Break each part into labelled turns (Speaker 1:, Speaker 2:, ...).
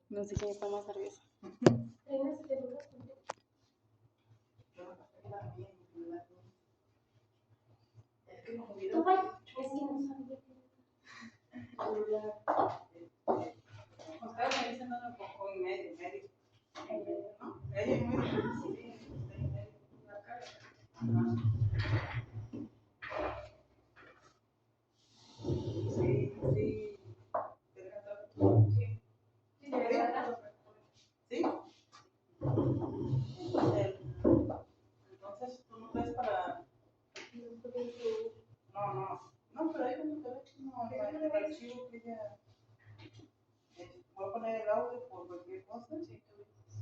Speaker 1: No sé quién está más nerviosa.
Speaker 2: Ustedes me dicen un poco y medio, ¿no? Ella es muy bien. Sí. Entonces, tú no ves para. No, pero hay un teléfono, el archivo que ya. Voy a poner el audio por cualquier cosa. Sí, tú dices.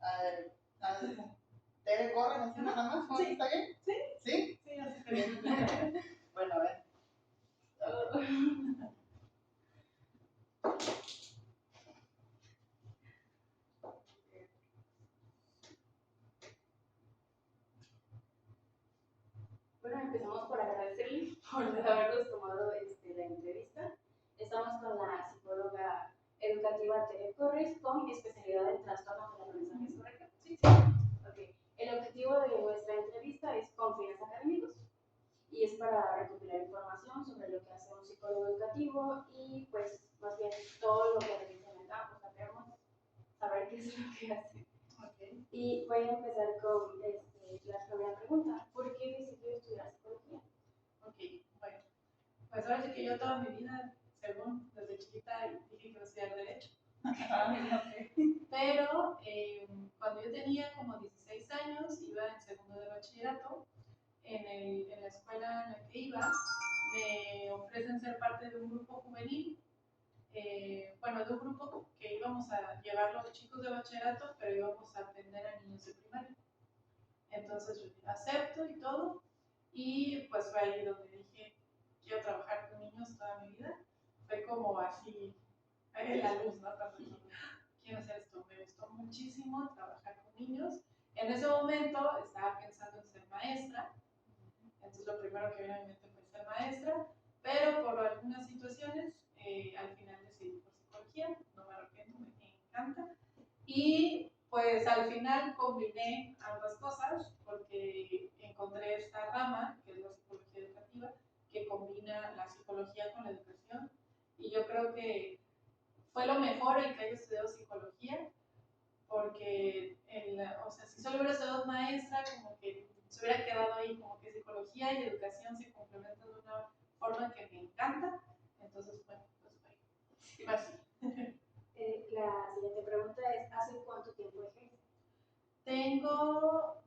Speaker 2: A ver. ¿Tere corre así nada más? ¿Cómo está bien? Sí. ¿Sí? Sí, así está bien. Bueno, a ver.
Speaker 1: Bueno, empezamos por agradecerle por habernos tomado la entrevista. Estamos con la psicóloga educativa Tere Torres con especialidad en trastornos del aprendizaje, ¿es correcto? Sí. Okay. El objetivo de nuestra entrevista es con fines académicos y es para recopilar información sobre lo que hace un psicólogo educativo y pues más bien todo lo que implementamos, queremos saber qué es lo que hace. Okay. Y voy a empezar con la primera pregunta. ¿Por qué decidió estudiar psicología?
Speaker 2: Ok, bueno, pues ahora sí que yo toda mi vida, según desde chiquita, dije que iba a estudiar Derecho. Pero cuando yo tenía como 16 años, iba en segundo de bachillerato, en la escuela en la que iba, me ofrecen ser parte de un grupo juvenil, de un grupo que íbamos a llevar los chicos de bachillerato, pero íbamos a atender a niños de primaria. Entonces yo acepto y todo, y pues fue ahí donde dije, quiero trabajar con niños toda mi vida. Fue como así, la luz, ¿no? Cuando dije, quiero hacer esto, me gustó muchísimo trabajar con niños. En ese momento estaba pensando en ser maestra, entonces lo primero que vino a mi mente fue ser maestra, pero por algunas situaciones al final decidí por psicología, no me arrepiento, me encanta. Y pues al final combiné ambas cosas porque encontré esta rama, que es la psicología educativa, que combina la psicología con la educación. Y yo creo que fue lo mejor el que haya estudiado psicología, porque si solo hubiera sido maestra, como que se hubiera quedado ahí, como que psicología y educación se complementan de una forma que me encanta. Entonces, bueno, pues fue así.
Speaker 1: La siguiente pregunta es, ¿hace cuánto tiempo ejerces?
Speaker 2: Tengo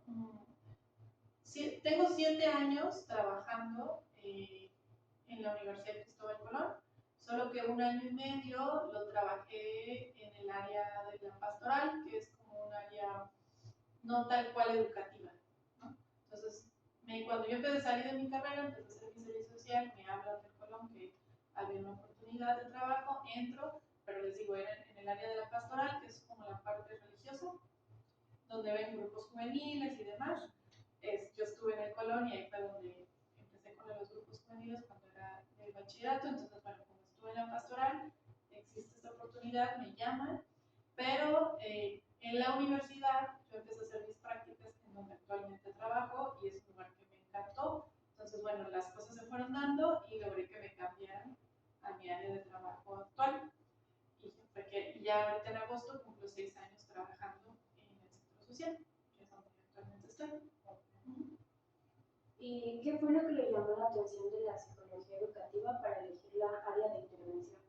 Speaker 2: 7 años trabajando en la Universidad Cristóbal Colón, solo que 1 año y medio lo trabajé en el área de la pastoral, que es como un área no tal cual educativa, ¿no? Entonces, cuando yo empecé a salir de mi carrera, empecé a hacer mi servicio social, me hablan del Colón que había una oportunidad de trabajo, entro, pero les digo, era en el área de la pastoral, que es como la parte religiosa, donde ven grupos juveniles y demás. Yo estuve en el Colón y ahí fue donde empecé con los grupos juveniles cuando era el bachillerato. Entonces, bueno, como estuve en la pastoral, existe esta oportunidad, me llaman, pero en la universidad yo empecé a hacer mis prácticas en donde actualmente trabajo y es un lugar que me encantó. Entonces, bueno, las cosas se fueron dando y logré que me cambiaran a mi área de trabajo actual. Y porque ya ahorita en agosto cumplo 6 años trabajando en el centro social, que es donde actualmente estoy.
Speaker 1: ¿Y qué fue lo que le llamó la atención de la psicología educativa para elegir la área de intervención?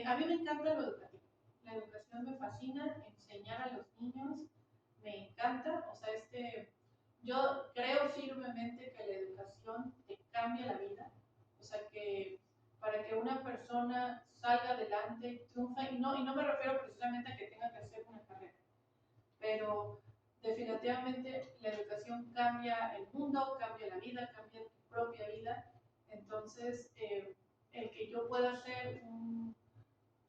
Speaker 2: A mí me encanta lo educativo. La educación me fascina, enseñar a los niños me encanta. Yo creo firmemente que la educación te cambia la vida. O sea, que para que una persona salga adelante, triunfa, y no me refiero precisamente a que tenga que hacer una carrera, pero definitivamente la educación cambia el mundo, cambia la vida, cambia tu propia vida. Entonces, el que yo pueda ser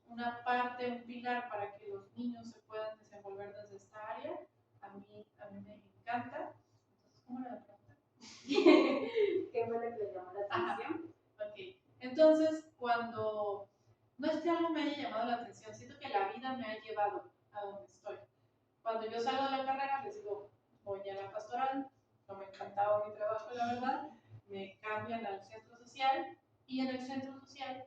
Speaker 2: una parte, un pilar para que los niños se puedan desenvolver desde esta área, a mí me encanta. Entonces, ¿cómo era la pregunta?
Speaker 1: ¿Qué fue lo que le llamó la atención?
Speaker 2: Ok, entonces cuando no es que algo me haya llamado la atención, siento que la vida me ha llevado a donde estoy. Cuando yo salgo de la carrera, les digo, voy a la pastoral, no me encantaba mi trabajo, la verdad, me cambian al centro social y en el centro social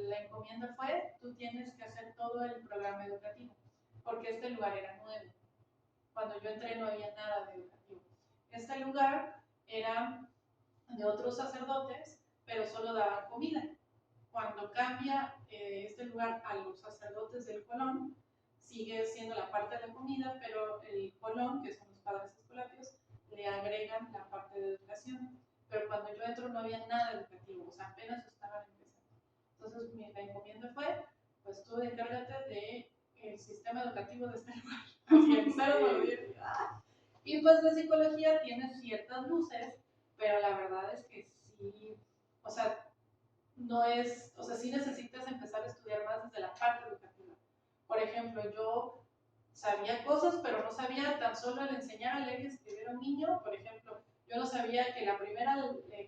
Speaker 2: la encomienda fue, tú tienes que hacer todo el programa educativo, porque este lugar era nuevo. Cuando yo entré no había nada de educativo. Este lugar era de otros sacerdotes, pero solo daban comida. Cuando cambia este lugar a los sacerdotes del Colón, sigue siendo la parte de la comida, pero el Colón, que son los padres escolapios, le agregan la parte de educación. Pero cuando yo entro no había nada educativo, o sea, apenas estaban empezando. Entonces mi encomienda fue, pues tú encárgate del sistema educativo de este lugar. Así en cero me lo dieron. Y pues la psicología tiene ciertas luces, pero la verdad es que sí, o sea, no es, o sea, sí necesitas empezar a estudiar más desde la parte educativa. Por ejemplo, yo sabía cosas, pero no sabía tan solo el enseñar a leer y escribir a un niño. Por ejemplo, yo no sabía que la primera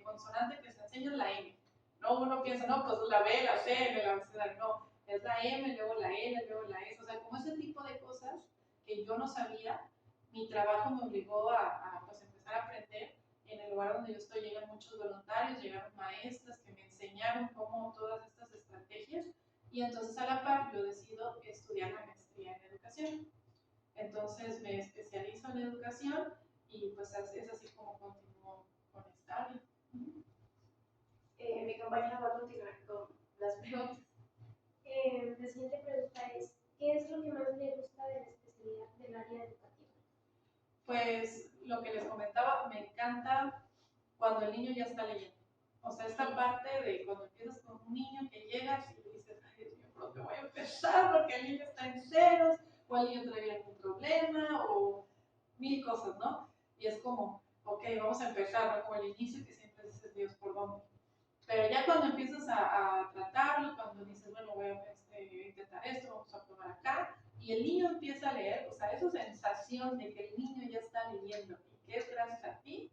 Speaker 2: consonante que se enseña es la M. No, uno piensa, no, pues la B, la C, el abecedario. No, es la M, luego la L, luego la S. O sea, como ese tipo de cosas que yo no sabía, mi trabajo me obligó a pues, empezar a aprender. En el lugar donde yo estoy llegan muchos voluntarios, llegaron maestras que me enseñaron cómo todas estas estrategias y entonces a la par yo decido estudiar la maestría en educación. Entonces me especializo en educación y pues es así como continúo con esta área.
Speaker 1: Mi compañera va a continuar con las preguntas.
Speaker 3: La siguiente pregunta es, ¿qué es lo que más le gusta de la especialidad del área educativa?
Speaker 2: Pues lo que les comentaba, me encanta cuando el niño ya está leyendo. O sea, esta parte de cuando empiezas con un niño que llegas y dices, ay Dios mío, ¿por dónde voy a empezar? Porque el niño está en ceros, o el niño trae algún problema, o mil cosas, ¿no? Y es como, ok, vamos a empezar, ¿no? Como el inicio que siempre dices, Dios, ¿por dónde? Pero ya cuando empiezas a tratarlo, cuando dices, bueno, voy a intentar esto, vamos a probar acá, y el niño empieza a leer, o sea, esa sensación de que el niño ya está leyendo y que es gracias a ti,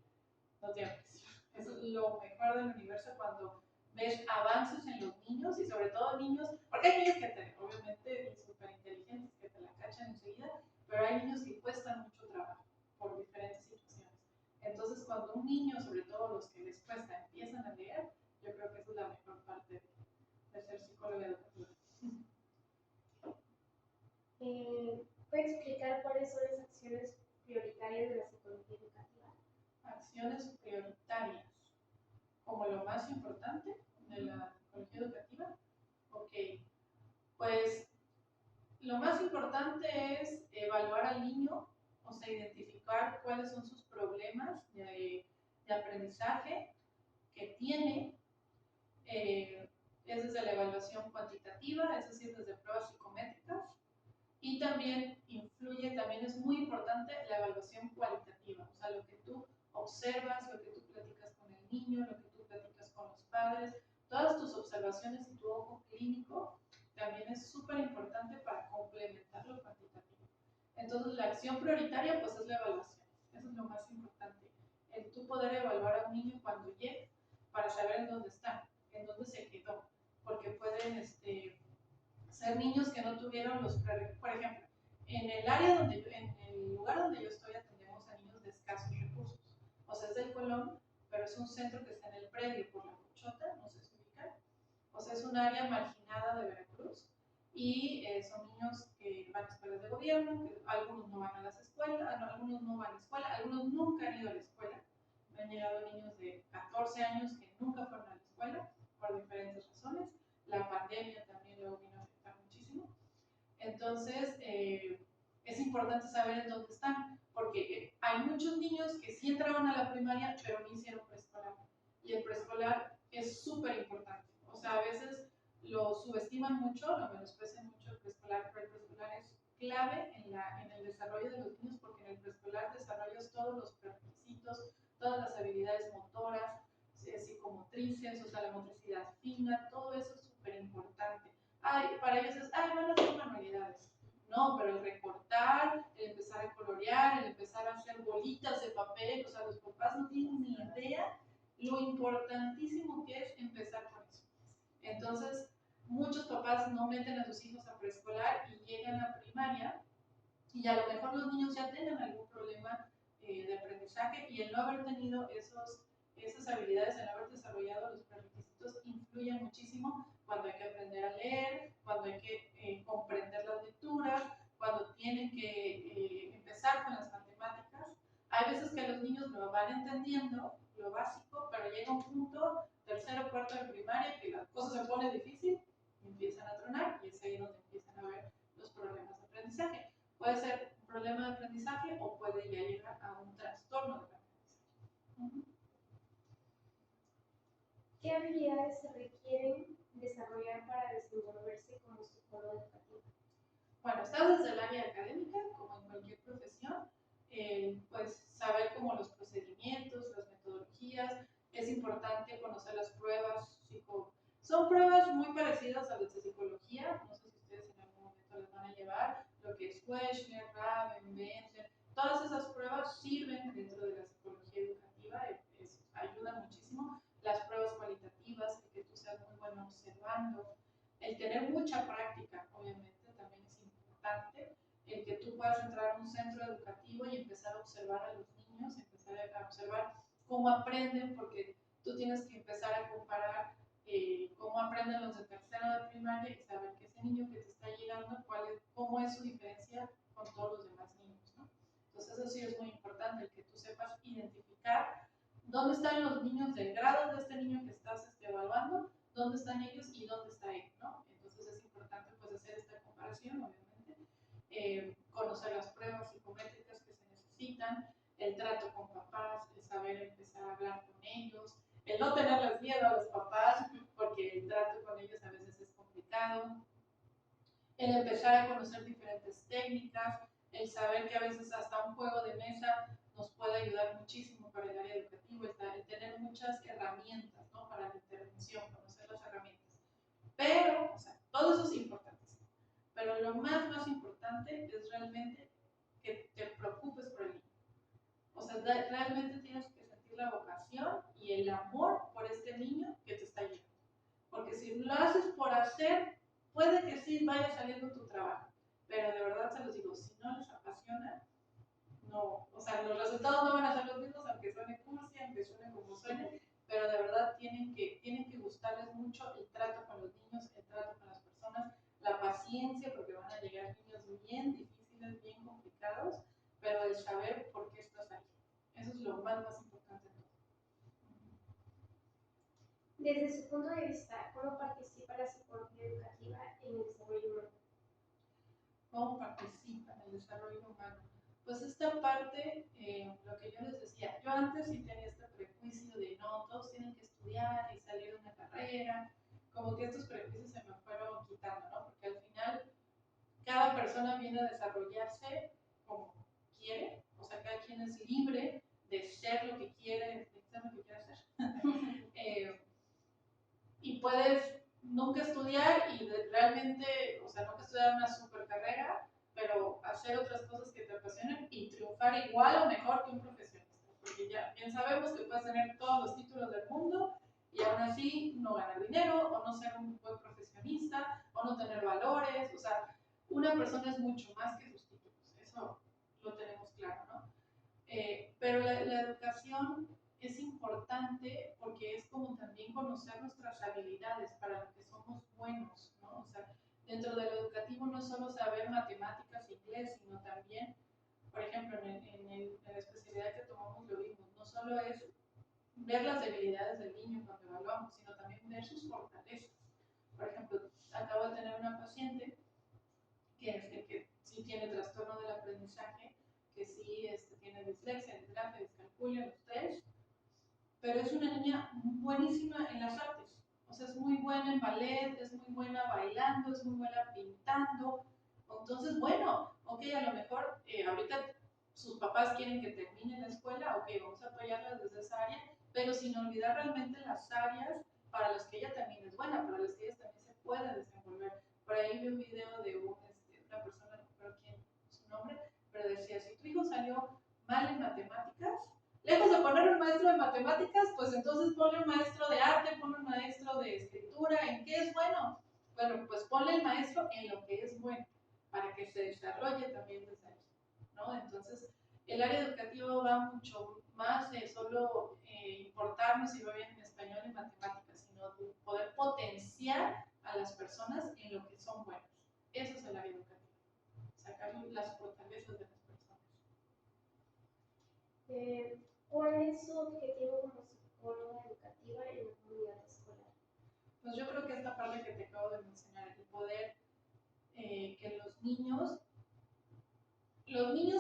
Speaker 2: no tiene precio. Eso es lo mejor del universo cuando ves avances en los niños y sobre todo niños, porque hay niños que obviamente súper inteligentes que te la cachan enseguida, pero hay niños que cuestan mucho trabajo por diferentes situaciones. Entonces cuando un niño, sobre todo los que les cuesta, empiezan a leer, yo creo que esa es la mejor parte de ser psicóloga educativa.
Speaker 3: ¿Puede explicar cuáles son las acciones prioritarias de la psicología educativa?
Speaker 2: Acciones prioritarias, como lo más importante de la psicología educativa. Ok, pues lo más importante es evaluar al niño, o sea, identificar cuáles son sus problemas de aprendizaje que tiene. Es desde la evaluación cuantitativa, es decir, desde pruebas psicométricas. Y también influye, también es muy importante la evaluación cualitativa, o sea, lo que tú observas, lo que tú platicas con el niño, lo que tú platicas con los padres, todas tus observaciones y tu ojo clínico también es súper importante para complementar lo cuantitativo. Entonces, la acción prioritaria pues es la evaluación, eso es lo más importante, el tú poder evaluar a un niño cuando llegue para saber en dónde está, en dónde se quedó, porque pueden ser niños que no tuvieron los por ejemplo, en el área donde en el lugar donde yo estoy atendemos a niños de escasos recursos. O sea, es del Colón, pero es un centro que está en el predio por la Cuchota, no sé si ubican. O sea, es un área marginada de Veracruz y son niños que van a escuelas de gobierno, que algunos no van a las escuelas, algunos no van a la escuela, algunos nunca han ido a la escuela. Me han llegado niños de 14 años que nunca fueron a la escuela por diferentes razones. La pandemia también luego vino a afectar muchísimo. Entonces, es importante saber en dónde están, porque hay muchos niños que sí entraban a la primaria, pero no hicieron preescolar. Y el preescolar es súper importante. O sea, a veces lo subestiman mucho, lo menosprecian mucho el preescolar, pero el preescolar es clave en el desarrollo de los niños, porque en el preescolar desarrollas todos los requisitos, todas las habilidades motoras, psicomotrices, o sea, la motricidad fina, todo eso es súper importante. para ellos es, van a hacer manualidades. No, pero el recortar, el empezar a colorear, el empezar a hacer bolitas de papel, o sea, los papás no tienen ni idea lo importantísimo que es empezar con eso. Entonces, muchos papás no meten a sus hijos a preescolar y llegan a primaria y a lo mejor los niños ya tengan algún problema de aprendizaje y el no haber tenido esas habilidades, el no haber desarrollado los prerequisitos, influye muchísimo cuando hay que aprender a leer, cuando hay que comprender las lecturas, cuando tienen que empezar con las matemáticas. Hay veces que los niños lo van entendiendo, lo básico, pero llega un punto, tercero o cuarto de primaria, que la cosa se pone difícil y empiezan a tronar y es ahí donde empiezan a ver los problemas de aprendizaje. Puede ser un problema de aprendizaje o puede ya llegar a un trastorno de aprendizaje.
Speaker 3: ¿Qué habilidades se requieren desarrollar para desenvolverse como psicólogo educativo?
Speaker 2: Bueno, está desde el área académica, como en cualquier profesión, pues saber como los procedimientos, las metodologías. Es importante conocer las pruebas son pruebas muy parecidas a las de psicología. No sé si ustedes en algún momento las van a llevar, lo que es Wechsler, Raven, Bentler. Todas esas pruebas sirven dentro de la psicología educativa, ayudan muchísimo. Las pruebas cualitativas, el que tú seas muy bueno observando, el tener mucha práctica, obviamente, también es importante. El que tú puedas entrar a un centro educativo y empezar a observar a los niños, empezar a observar cómo aprenden, porque tú tienes que empezar a comparar cómo aprenden los de tercero de primaria y saber que ese niño que te está llegando, cómo es su diferencia con todos los demás niños, ¿no? Entonces eso sí es muy importante, el que tú sepas identificar dónde están los niños del grado de este niño que estás evaluando, dónde están ellos y dónde está él, ¿no? Entonces es importante pues hacer esta comparación, obviamente, conocer las pruebas psicométricas que se necesitan, el trato con papás, el saber empezar a hablar con ellos, el no tenerles miedo a los papás, porque el trato con ellos a veces es complicado, el empezar a conocer diferentes técnicas, el saber que a veces hasta un juego de mesa nos puede ayudar muchísimo para el área educativa, el tener muchas herramientas, ¿no? Para la intervención, conocer las herramientas. Pero, o sea, todo eso es importantísimo, pero lo más importante es realmente que te preocupes por el niño. O sea, realmente tienes que sentir la vocación y el amor por este niño que te está llegando. Porque si lo haces por hacer, puede que sí vaya saliendo tu trabajo. Pero de verdad se los digo, si no les apasiona, no. O sea, los resultados no van a ser los mismos, aunque suene cursi, aunque suene como suene, pero de verdad tienen que gustarles mucho el trato con los niños, el trato con las personas, la paciencia, porque van a llegar niños bien difíciles, bien complicados, pero el saber por qué estás ahí. Eso es lo más importante de todo.
Speaker 3: Desde su punto de vista, ¿cómo participa la psicología educativa en el desarrollo humano?
Speaker 2: ¿Cómo participa en el desarrollo humano? Pues esta parte, lo que yo les decía, yo antes sí tenía este prejuicio de no, todos tienen que estudiar y salir de una carrera, como que estos prejuicios se me fueron quitando, ¿no? Porque al final cada persona viene a desarrollarse como quiere, o sea, cada quien es libre de ser lo que quiere, de ser lo que quiere hacer. Y puedes nunca estudiar y realmente, o sea, nunca estudiar una super carrera, pero hacer otras cosas que te apasionen y triunfar igual o mejor que un profesionista. Porque ya bien sabemos que puedes tener todos los títulos del mundo y aún así no ganar dinero o no ser un buen profesionista o no tener valores. O sea, una persona es mucho más que sus títulos. Eso lo tenemos claro, ¿no? Pero la educación es importante porque es como también conocer nuestras habilidades para lo que somos buenos, ¿no? O sea, dentro de lo educativo no es solo saber matemáticas e inglés, sino también, por ejemplo, en la especialidad que tomamos lo vimos, no solo es ver las debilidades del niño cuando evaluamos, sino también ver sus fortalezas. Por ejemplo, acabo de tener una paciente que sí tiene trastorno del aprendizaje, que sí tiene dislexia, disgrafia, discalculia, los tres, pero es una niña buenísima en las artes. O sea, es muy buena en ballet, es muy buena bailando, es muy buena pintando. Entonces, bueno, ok, a lo mejor ahorita sus papás quieren que termine la escuela, ok, vamos a apoyarla desde esa área, pero sin olvidar realmente las áreas para las que ella también es buena, para las que ella también se puede desenvolver. Por ahí vi un video de una persona, no recuerdo quién, su nombre, pero decía, si tu hijo salió mal en matemáticas, lejos de poner un maestro de matemáticas, pues entonces ponle un maestro de arte, ponle un maestro de escritura, ¿en qué es bueno? Bueno, pues ponle el maestro en lo que es bueno, para que se desarrolle también desde ahí, ¿no? Entonces, el área educativa va mucho más de solo importarnos si va bien en español y matemáticas, sino de poder potenciar a las personas en lo que son buenos. Eso es el área educativa, sacar las fortalezas de las personas.
Speaker 3: ¿Cuál es su objetivo como psicóloga educativa en la comunidad escolar?
Speaker 2: Pues yo creo que esta parte que te acabo de mencionar, el poder que los niños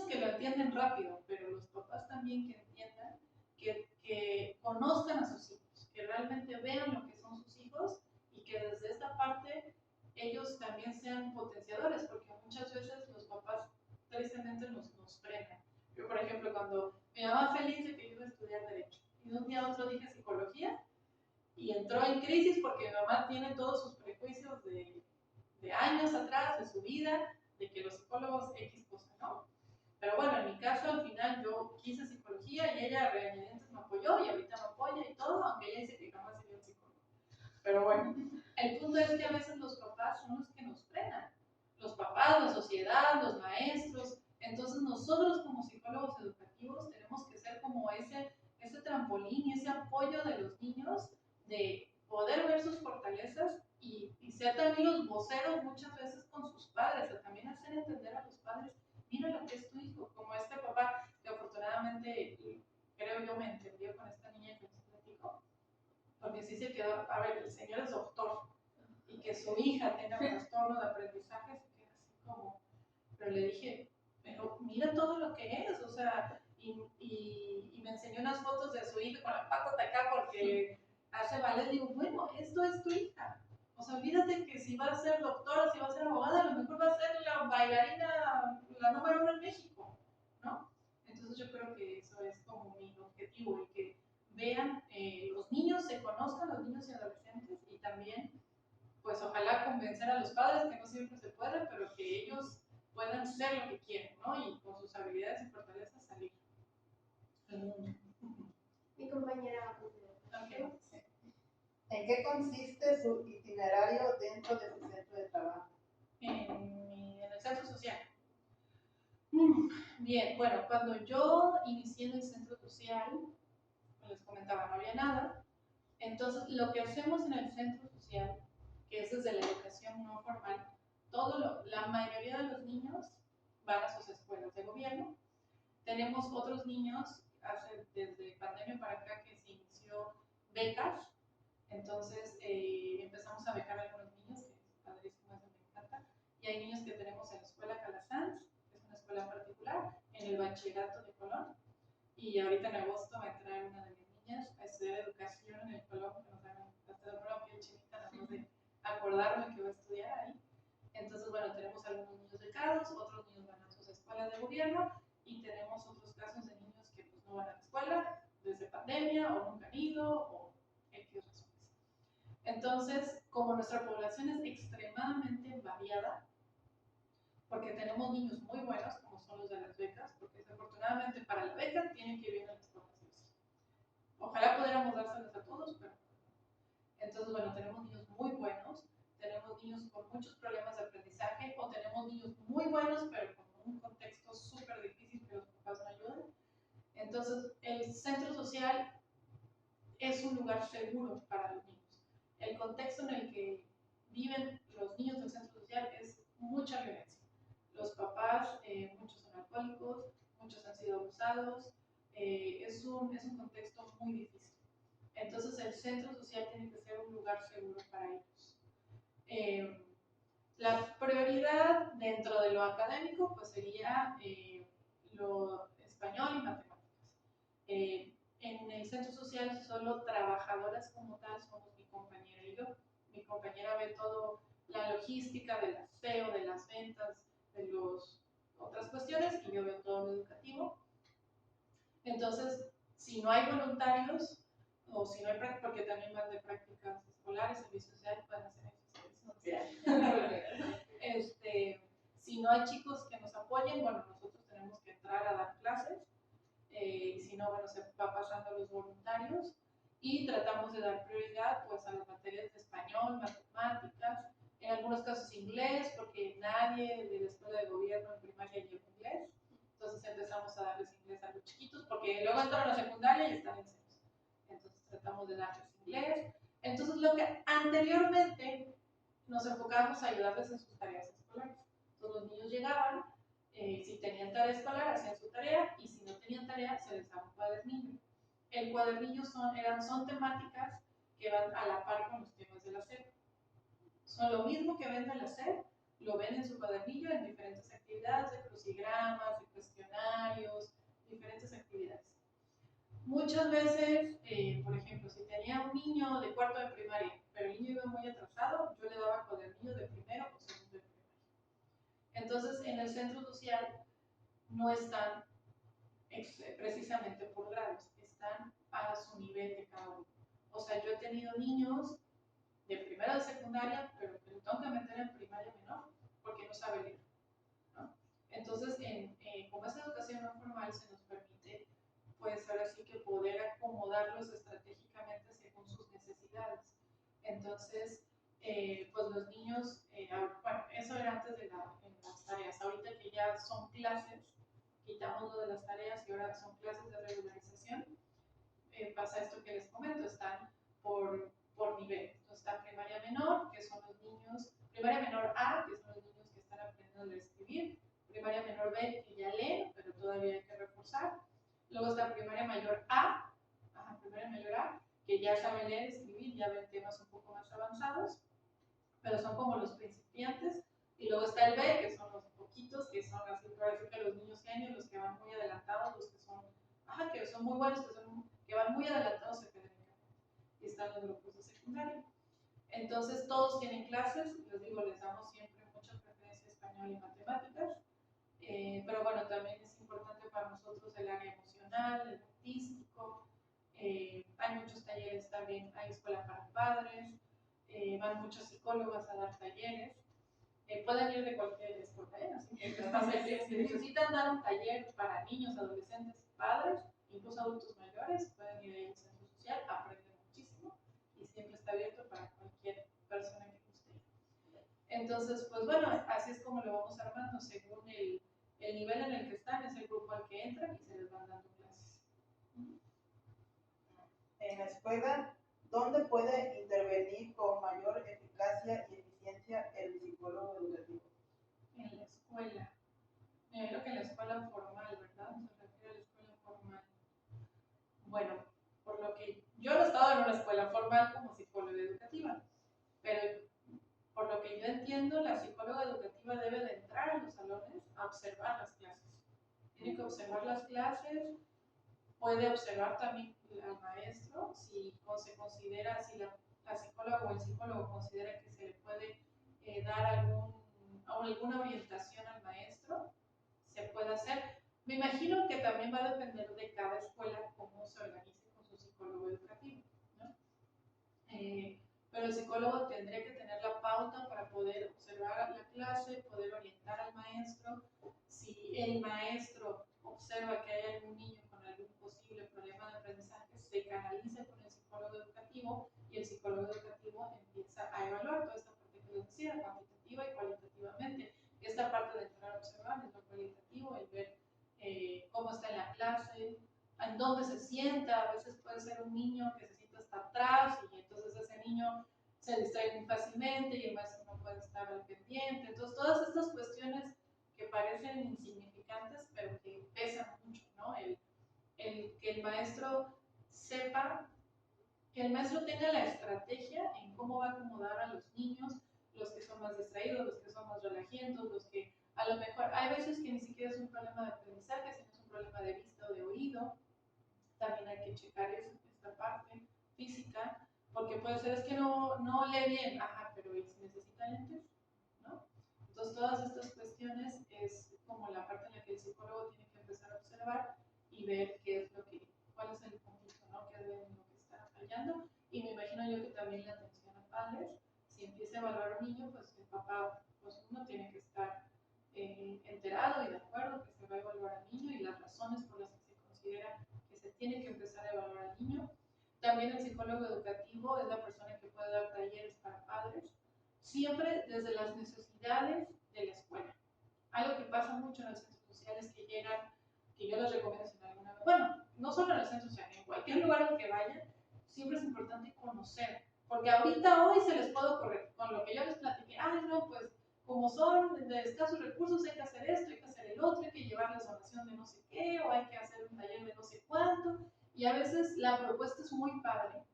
Speaker 2: que lo entienden rápido, pero los papás también que entiendan, que conozcan a sus hijos, que realmente vean lo que son sus hijos y que desde esta parte ellos también sean potenciadores, porque muchas veces los papás tristemente nos frenan. Yo, por ejemplo, cuando mi mamá feliz de que yo iba a estudiar Derecho, y de un día a otro dije Psicología, y entró en crisis porque mi mamá tiene todos sus prejuicios de años atrás, de su vida, de que los psicólogos X cosa, ¿no? Pero bueno, en mi caso al final yo quise psicología y ella a regañadientes me apoyó y ahorita me apoya y todo, aunque ella dice que jamás sería un psicólogo. Pero bueno, el punto es que a veces los papás son los que nos frenan. Los papás, la sociedad, los maestros. Entonces nosotros como psicólogos educativos tenemos que ser como ese trampolín y ese apoyo de los niños, de poder ver sus fortalezas y ser también los voceros muchas veces con sus padres, o también hacer entender a los padres, mira lo que es tu hijo, como este papá que afortunadamente, creo yo, me entendió con esta niña que les platico, porque sí se quedó, a ver, el señor es doctor, y que su hija tenga trastorno de aprendizaje, se queda así como, pero le dije, pero mira todo lo que es, o sea, y me enseñó unas fotos de su hija con la pata de acá porque hace ballet, digo, bueno, esto es tu hija. O sea, olvídate que si va a ser doctora, si va a ser abogada, a lo mejor va a ser la bailarina, la número uno en México, ¿no? Entonces yo creo que eso es como mi objetivo, el que vean, los niños, se conozcan los niños y adolescentes y también, pues ojalá convencer a los padres, que no siempre se puede, pero que ellos puedan ser lo que quieren, ¿no? Y con sus habilidades y fortalezas salir al mundo.
Speaker 3: Mi compañera va a continuar.
Speaker 2: Okay.
Speaker 4: ¿En qué consiste su itinerario dentro de su centro de trabajo?
Speaker 2: En el centro social. Bien, bueno, cuando yo inicié en el centro social, les comentaba, no había nada. Entonces, lo que hacemos en el centro social, que es desde la educación no formal, la mayoría de los niños van a sus escuelas de gobierno. Tenemos otros niños, desde pandemia para acá que se inició becas, entonces empezamos a becar a algunos niños, que es padrísimo, eso me encanta. Y hay niños que tenemos en la escuela Calasanz, que es una escuela particular, en el bachillerato de Colón. Y ahorita en agosto va a entrar una de mis niñas a estudiar educación en el Colón, que nos hagan hasta una piel chinita nada más de acordarme que va a estudiar ahí. Entonces, bueno, tenemos algunos niños becados, otros niños van a sus escuelas de gobierno y tenemos otros casos de niños que pues, no van a la escuela desde pandemia o nunca han ido o X razones. Entonces, como nuestra población es extremadamente variada, porque tenemos niños muy buenos, como son los de las becas, porque desafortunadamente para la beca tienen que ir a las poblaciones. Ojalá pudiéramos dárselas a todos, pero entonces, bueno, tenemos niños muy buenos, tenemos niños con muchos problemas de aprendizaje, o tenemos niños muy buenos, pero con un contexto súper difícil que los papás no ayudan. Entonces, el centro social es un lugar seguro para los niños. El contexto en el que viven los niños del centro social es mucha violencia. Los papás, muchos son alcohólicos, muchos han sido abusados, es un contexto muy difícil. Entonces el centro social tiene que ser un lugar seguro para ellos. La prioridad dentro de lo académico pues sería lo español y matemáticas. En el centro social solo trabajadoras como tal somos mi compañera y yo. Mi compañera ve todo la logística del aseo, de las ventas, de las otras cuestiones y yo veo todo lo educativo. Entonces, si no hay voluntarios o si no hay prácticas, porque también van de prácticas escolares, servicio social, pueden hacer ejercicios. quisiera. Si no hay chicos que nos apoyen, bueno, nosotros tenemos que entrar a dar clases, y si no, bueno, se va pasando a los voluntarios y tratamos de dar prioridad pues a las materias de español, matemáticas, en algunos casos inglés, porque nadie de la escuela de gobierno en primaria lleva inglés, entonces empezamos a darles inglés a los chiquitos, porque luego entran a la secundaria y están en ceros, entonces tratamos de darles inglés. Entonces lo que anteriormente nos enfocábamos a ayudarles en sus tareas escolares, entonces los niños llegaban, si tenían tarea escolar hacían su tarea y si no tenían tarea se les daba un cuadernillo. El cuadernillo son temáticas que van a la par con los temas de la SEP. Son lo mismo que ven de la SEP, lo ven en su cuadernillo en diferentes actividades de crucigramas, de cuestionarios, diferentes actividades. Muchas veces, por ejemplo, si tenía un niño de cuarto de primaria, pero el niño iba muy atrasado, yo le daba cuadernillo de primero o segundo de primaria. Entonces, en el centro social no están precisamente por grados, están a su nivel de cada uno. O sea, yo he tenido niños de primero de secundaria, pero que lo tengo que meter en primaria menor porque no sabe leer, ¿no? Entonces, como esa educación no formal se nos permite, pues ahora sí que poder acomodarlos estratégicamente según sus necesidades. Entonces, pues los niños, bueno, eso era antes de las tareas. Ahorita que ya son clases, quitamos lo de las tareas y ahora son clases de regularización, pasa esto que les comento, están por nivel. Entonces está primaria menor, que son los niños, primaria menor A, que son los niños que están aprendiendo a leer y escribir, primaria menor B, que ya leen, pero todavía hay que reforzar. Luego está primaria mayor A, que ya saben leer y escribir, ya ven temas un poco más avanzados, pero son como los principiantes. Y luego está el B, que son los poquitos, que son así, parece que los niños genios, los que van muy adelantados, los que son muy buenos, que van muy adelantados académicamente. Y están los grupos de secundaria. Entonces todos tienen clases, les digo, les damos siempre mucha preferencia a español y matemáticas, pero bueno, también es importante para nosotros el área emocional, el artístico, hay muchos talleres también, hay escuela para padres, van muchas psicólogas a dar talleres, pueden ir de cualquier escuela, así que si necesitan dar un taller para niños, adolescentes, padres, incluso adultos mayores, pueden ir al centro social, aprenden muchísimo y siempre está abierto para cualquier persona que guste. Entonces, pues bueno, así es como lo vamos armando, según el nivel en el que están, es el grupo al que entran y se les van dando clases.
Speaker 4: En la escuela, ¿dónde puede intervenir con mayor eficacia y eficiencia el psicólogo educativo?
Speaker 2: En la escuela. Me imagino que en la escuela formal, ¿verdad? Se refiere a la escuela formal. Bueno, por lo que yo no he estado en una escuela formal como psicóloga educativa, pero por lo que yo entiendo, la psicóloga educativa debe de entrar a los salones a observar las clases. Tiene que observar las clases, puede observar también al maestro, si se considera, si la psicóloga o el psicólogo considera que se le puede dar alguna orientación al maestro, se puede hacer. Me imagino que también va a depender de cada escuela cómo se organice con su psicólogo educativo, ¿no? Pero el psicólogo tendría que tener la pauta para poder observar la clase, poder orientar al maestro. Si el maestro observa que hay algún niño con algún posible problema de aprendizaje, se canaliza con el psicólogo educativo y el psicólogo educativo empieza a evaluar toda esta parte que les decía, cuantitativa y cualitativamente. Esta parte de entrar a observar es lo cualitativo, el ver cómo está en la clase, en dónde se sienta. A veces puede ser un niño que se sienta hasta atrás y entonces ese niño se distrae muy fácilmente y el maestro no puede estar al pendiente. Entonces todas estas cuestiones que parecen insignificantes pero que pesan mucho, ¿no? El que el maestro sepa, que el maestro tenga la estrategia en cómo va a acomodar a los niños, los que son más distraídos, los que son más relajientos, los que a lo mejor, hay veces que ni siquiera es un problema de aprendizaje, sino es un problema de vista o de oído. También hay que checar esta parte física, porque puede ser, es que no lee bien, pero ¿y si necesita lentes? ¿No? Entonces todas estas cuestiones es como la parte en la que el psicólogo tiene que empezar a observar y ver cuál es el puntito, ¿no? Qué es lo que está fallando. Y me imagino yo que también la atención a padres, si empieza empieza a evaluar a un niño, pues el papá, pues uno tiene que estar enterado y de acuerdo que se va a evaluar al niño y las razones por las que se considera que se tiene que empezar a evaluar al niño. También el psicólogo educativo es la persona que puede dar talleres para padres, siempre desde las necesidades de la escuela. Algo que pasa mucho en los centros sociales que llegan, que yo les recomiendo si en alguna vez, bueno, no solo en el centro social, en cualquier lugar al que vayan, siempre es importante conocer, porque ahorita hoy se les puede ocurrir, con lo que yo les platiqué, ay no, pues como son de escasos recursos hay que hacer esto, hay que hacer el otro, hay que llevarles donación de no sé qué, o hay que hacer un taller de no sé cuánto, y a veces la propuesta es muy padre,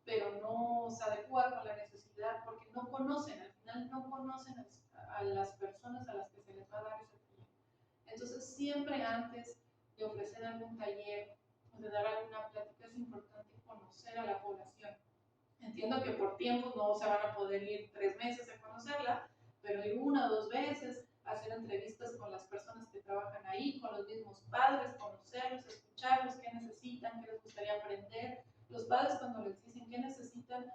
Speaker 2: pero no se adecua con la necesidad porque no conocen, al final no conocen a las personas a las que se les va a dar ese taller. Entonces siempre antes de ofrecer algún taller o de dar alguna plática es importante conocer a la población. Entiendo que por tiempo no se van a poder ir 3 meses a conocerla, pero ir 1 o 2 veces, hacer entrevistas con las personas que trabajan ahí, con los mismos padres, conocerlos, escucharlos, qué necesitan, qué les gustaría aprender. Los padres cuando les dicen qué necesitan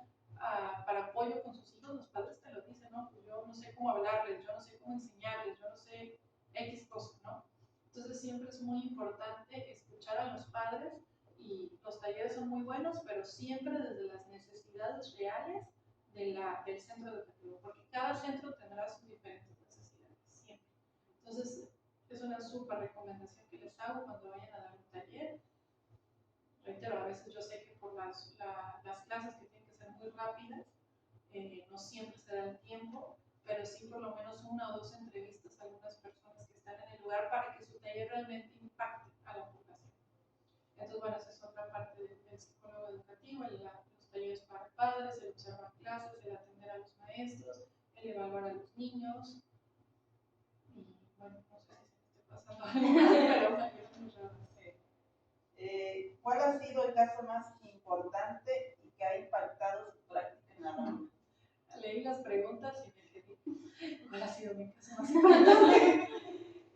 Speaker 2: para apoyo con sus hijos, los padres te lo dicen, ¿no? Pues yo no sé cómo hablarles, yo no sé cómo enseñarles, yo no sé X cosas, ¿no? Entonces siempre es muy importante escuchar a los padres y los talleres son muy buenos, pero siempre desde las necesidades reales del centro educativo, porque cada centro tendrá sus diferentes necesidades, siempre. Entonces es una súper recomendación que les hago cuando vayan a dar un taller. Reitero, a veces yo sé que por las clases que tienen que ser muy rápidas, no siempre se da el tiempo, pero sí por lo menos 1 o 2 entrevistas a algunas personas que están en el lugar para que su taller realmente impacte a la población. Entonces, bueno, esa es otra parte del psicólogo educativo, los talleres para padres, el observar clases, el atender a los maestros, el evaluar a los niños. Y bueno, no sé si se me esté pasando algo más, pero bueno,
Speaker 4: ¿cuál ha sido el caso más importante y que ha impactado su práctica en la rama?
Speaker 2: Leí las preguntas y me quedé, ¿cuál ha sido mi caso más importante?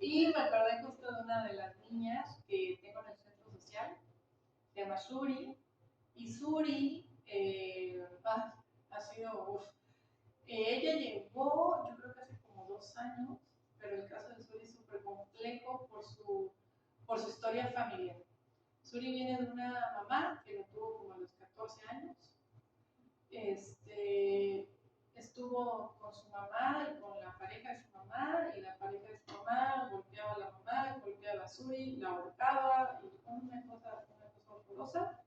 Speaker 2: Y me acordé justo de una de las niñas que tengo en el centro social, se llama Suri, y Suri ha sido, ella llegó, yo creo que hace como 2 años, pero el caso de Suri es súper complejo por su historia familiar. Suri viene de una mamá que lo tuvo como a los 14 años. Estuvo con su mamá y con la pareja de su mamá, y la pareja de su mamá golpeaba a la mamá, golpeaba a Suri, la ahorcaba, y una cosa horrorosa.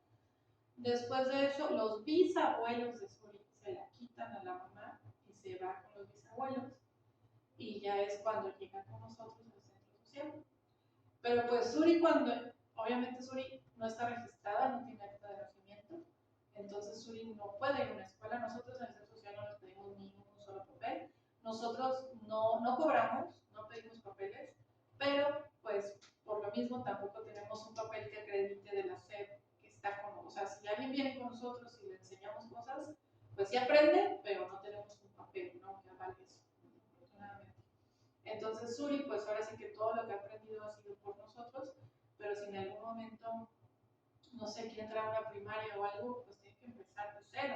Speaker 2: Después de eso, los bisabuelos de Suri se la quitan a la mamá y se va con los bisabuelos, y ya es cuando llega con nosotros al centro social. Pero pues Suri, obviamente Suri no está registrada, no tiene acta de nacimiento, entonces Suri no puede ir a una escuela. Nosotros en el centro social no les pedimos ni un solo papel, nosotros no cobramos, no pedimos papeles, pero pues por lo mismo tampoco tenemos un papel que acredite de la SEP que está con nosotros. O sea, si alguien viene con nosotros y le enseñamos cosas, pues sí aprende, pero no tenemos un papel, ¿no?, que avale eso, afortunadamente. Entonces Suri, pues ahora sí que todo lo que ha aprendido ha sido por nosotros, pero si en algún momento, no sé, quiere entrar a una primaria o algo, pues tiene que empezar de cero.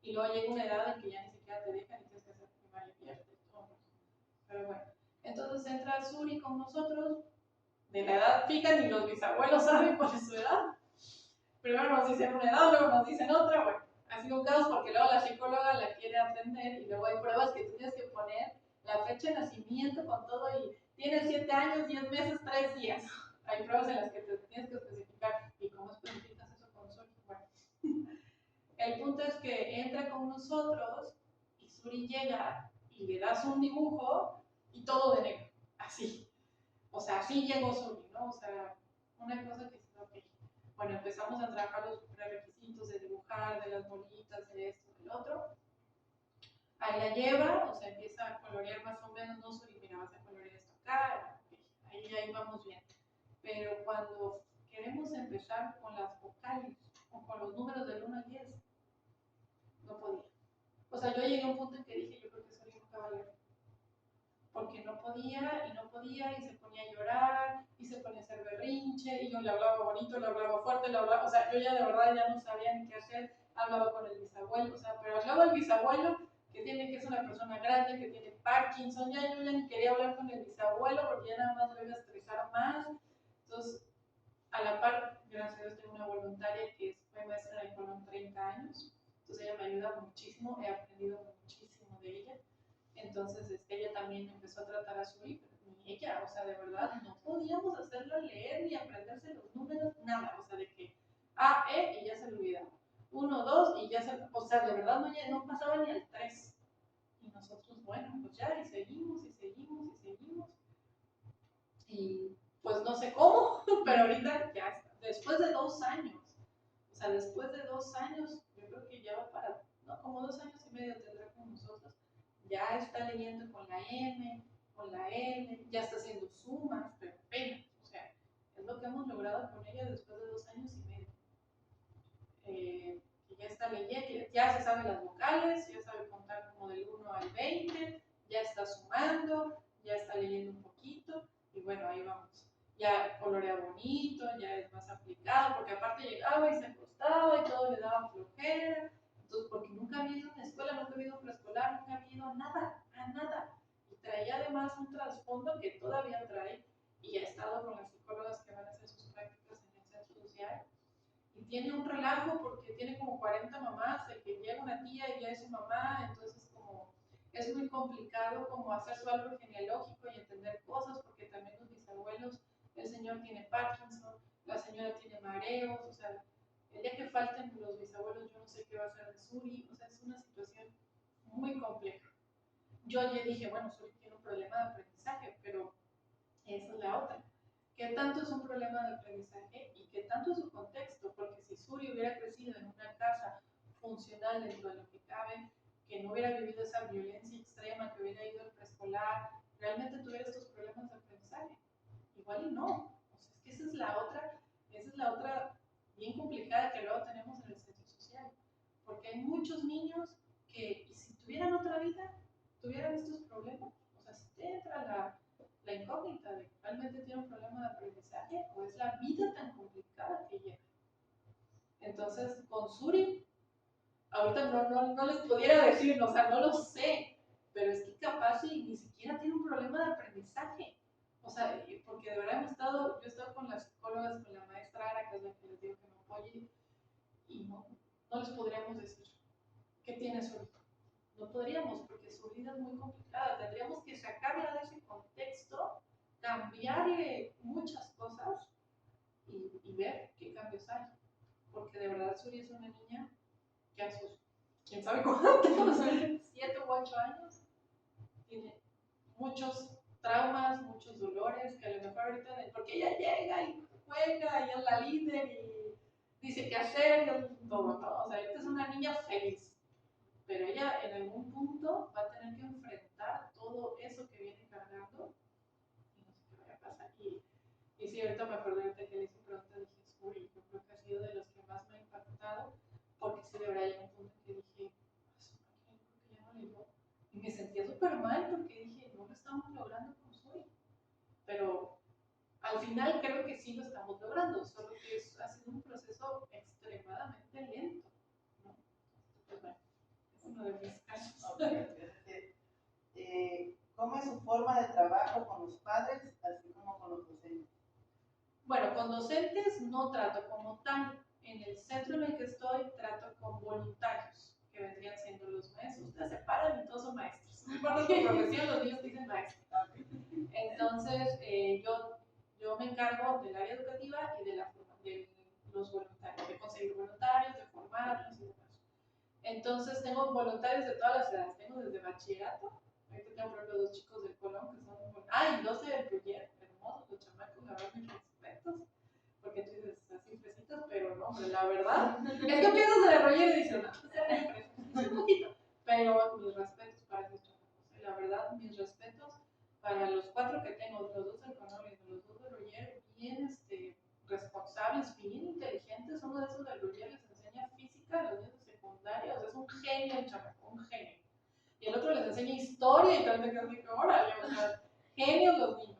Speaker 2: Y luego llega una edad en que ya ni siquiera te dejan y tienes que hacer primaria abierta y todo. Pero bueno, entonces entra Suri con nosotros, de la edad fija, ni los bisabuelos saben cuál es su edad. Primero nos dicen una edad, luego nos dicen otra. Bueno, ha sido un caos porque luego la psicóloga la quiere atender y luego hay pruebas que tú tienes que poner la fecha de nacimiento con todo y tienes 7 años, 10 meses, 3 días. Hay pruebas en las que te tienes que especificar. ¿Y cómo especificas eso con Suri? Bueno, el punto es que entra con nosotros y Suri llega y le das un dibujo y todo de negro, así. O sea, así llegó Suri, ¿no? O sea, una cosa que es ok. Bueno, empezamos a trabajar los prerequisitos de dibujar, de las bolitas, de esto, del otro. Ahí la lleva, o sea, empieza a colorear más o menos, no Suri, mira, vas a colorear esto acá, okay. Ahí vamos bien. Pero cuando queremos empezar con las vocales o con los números del 1 al 10, no podía. O sea, yo llegué a un punto en que dije, yo creo que Suri nunca va a leer. Porque no podía y se ponía a llorar y se ponía a hacer berrinche y yo le hablaba bonito, le hablaba fuerte, o sea, yo ya de verdad ya no sabía ni qué hacer, hablaba con el bisabuelo, o sea, pero hablaba el bisabuelo que que es una persona grande, que tiene Parkinson, ya yo ya ni quería hablar con el bisabuelo porque ya nada más lo iba a estresar más. Entonces, a la par, gracias a Dios, tengo una voluntaria que fue maestra de Colón 30 años, entonces ella me ayuda muchísimo, he aprendido muchísimo de ella. Entonces, ella también empezó a tratar a su hijo, ni ella, o sea, de verdad, no podíamos hacerlo leer ni aprenderse los números, nada, o sea, de que A, E, y ya se le olvidaba. 1, 2, y ya se, o sea, de verdad no pasaba ni al 3. Y nosotros, bueno, pues ya, y seguimos, y seguimos, y seguimos. Y pues no sé cómo, pero ahorita ya está. Después de 2 años, o sea, después de 2 años, yo creo que ya va para, no, como 2 años y medio tendrá con nosotros, ya está leyendo con la M, con la L, ya está haciendo sumas, pero apenas, o sea, es lo que hemos logrado con ella después de 2 años y medio. Que ya está leyendo, ya se sabe las vocales, ya sabe contar como del 1 al 20, ya está sumando, ya está leyendo un poquito, y bueno, ahí vamos. Ya colorea bonito, ya es más aplicado, porque aparte llegaba y se acostaba y todo le daba flojera. Entonces, porque nunca había ido a una escuela, nunca había ido a un preescolar, nunca había ido a nada, a nada. Y traía además un trasfondo que todavía trae, y ha estado con las psicólogas que van a hacer sus prácticas en el centro social. Y tiene un relajo porque tiene como 40 mamás, de que llega una tía y ya es su mamá, entonces como es muy complicado como hacer su árbol genealógico y entender cosas, porque también los bisabuelos, el señor tiene Parkinson, la señora tiene mareos, o sea, el día que falten los bisabuelos yo no sé qué va a hacer de Suri, o sea, es una situación muy compleja. Yo ya dije, bueno, Suri tiene un problema de aprendizaje, pero esa es la otra. ¿Qué tanto es un problema de aprendizaje y qué tanto es su contexto? Porque si Suri hubiera crecido en una casa funcional dentro de lo que cabe, que no hubiera vivido esa violencia extrema, que hubiera ido al preescolar, realmente tuviera estos problemas de aprendizaje. Igual y no. O sea, es que esa es la otra bien complicada que luego tenemos en el centro social. Porque hay muchos niños que, y si tuvieran otra vida, tuvieran estos problemas. O sea, si te entra la incógnita de que realmente tiene un problema de aprendizaje o es la vida tan complicada que lleva. Entonces, con Suri, ahorita no les pudiera decir, o sea, no lo sé, pero es que capaz ni siquiera tiene un problema de aprendizaje. O sea, porque de verdad yo he estado con las psicólogas, con la maestra Ara, que es la que les digo que me apoye, y no les podríamos decir qué tiene Suri. No podríamos, porque su vida es muy complicada. Tendríamos que sacarla de ese contexto, cambiarle muchas cosas y ver qué cambios hay. Porque de verdad Suri es una niña que a sus, quién sabe cuántos, 7 u 8 años, tiene muchos traumas, muchos dolores, que a lo mejor ahorita, porque ella llega y juega y es la líder y dice qué hacer y todo, ¿no? O sea, ahorita es una niña feliz. Pero ella en algún punto va a tener que enfrentar todo eso que viene cargando y no sé qué vaya a pasar. Y sí, ahorita me acordé de que le hice pregunta, dije, uy, yo creo que ha sido de los que más me ha impactado, porque sí, de verdad hay un punto que dije, creo que ya no leyó. Y me sentía súper mal porque dije, no lo estamos logrando con Suri. Pero al final creo que sí lo estamos logrando, solo que ha sido un proceso extremadamente lento, ¿no? Pues bueno, es uno de mis casos.
Speaker 4: ¿Cómo es su forma de trabajo con los padres, así como con los docentes?
Speaker 2: Bueno, con docentes no trato como tal. En el centro en el que estoy trato con voluntarios, que vendrían siendo los maestros. Ustedes se paran y todos son maestros. No importa tu profesión, los niños dicen maestro. Entonces, yo me encargo del área educativa y de los voluntarios, de conseguir voluntarios, de formarlos y demás. Entonces, tengo voluntarios de todas las edades. Tengo desde bachillerato. Ahorita tengo, por ejemplo, 2 chicos del Colón que son y 2 del Bruyère, hermosos, los chamacos, la verdad, mis respetos. Porque tú dices así fresitas, pero no, hombre, la verdad. Es que piensas en el Bruyère y dices, no, un poquito. Pero mis respetos para esos chamacos. La verdad, mis respetos para los 4 que tengo, los 2 del Colón y los 2 del Bruyère, bien responsables, bien inteligentes. Uno de esos del Bruyère les enseña física a los niños de secundaria, o sea, es un genio el chamaco, un genio. Y el otro les enseña historia y también te quedas así, órale, o sea, genios los niños.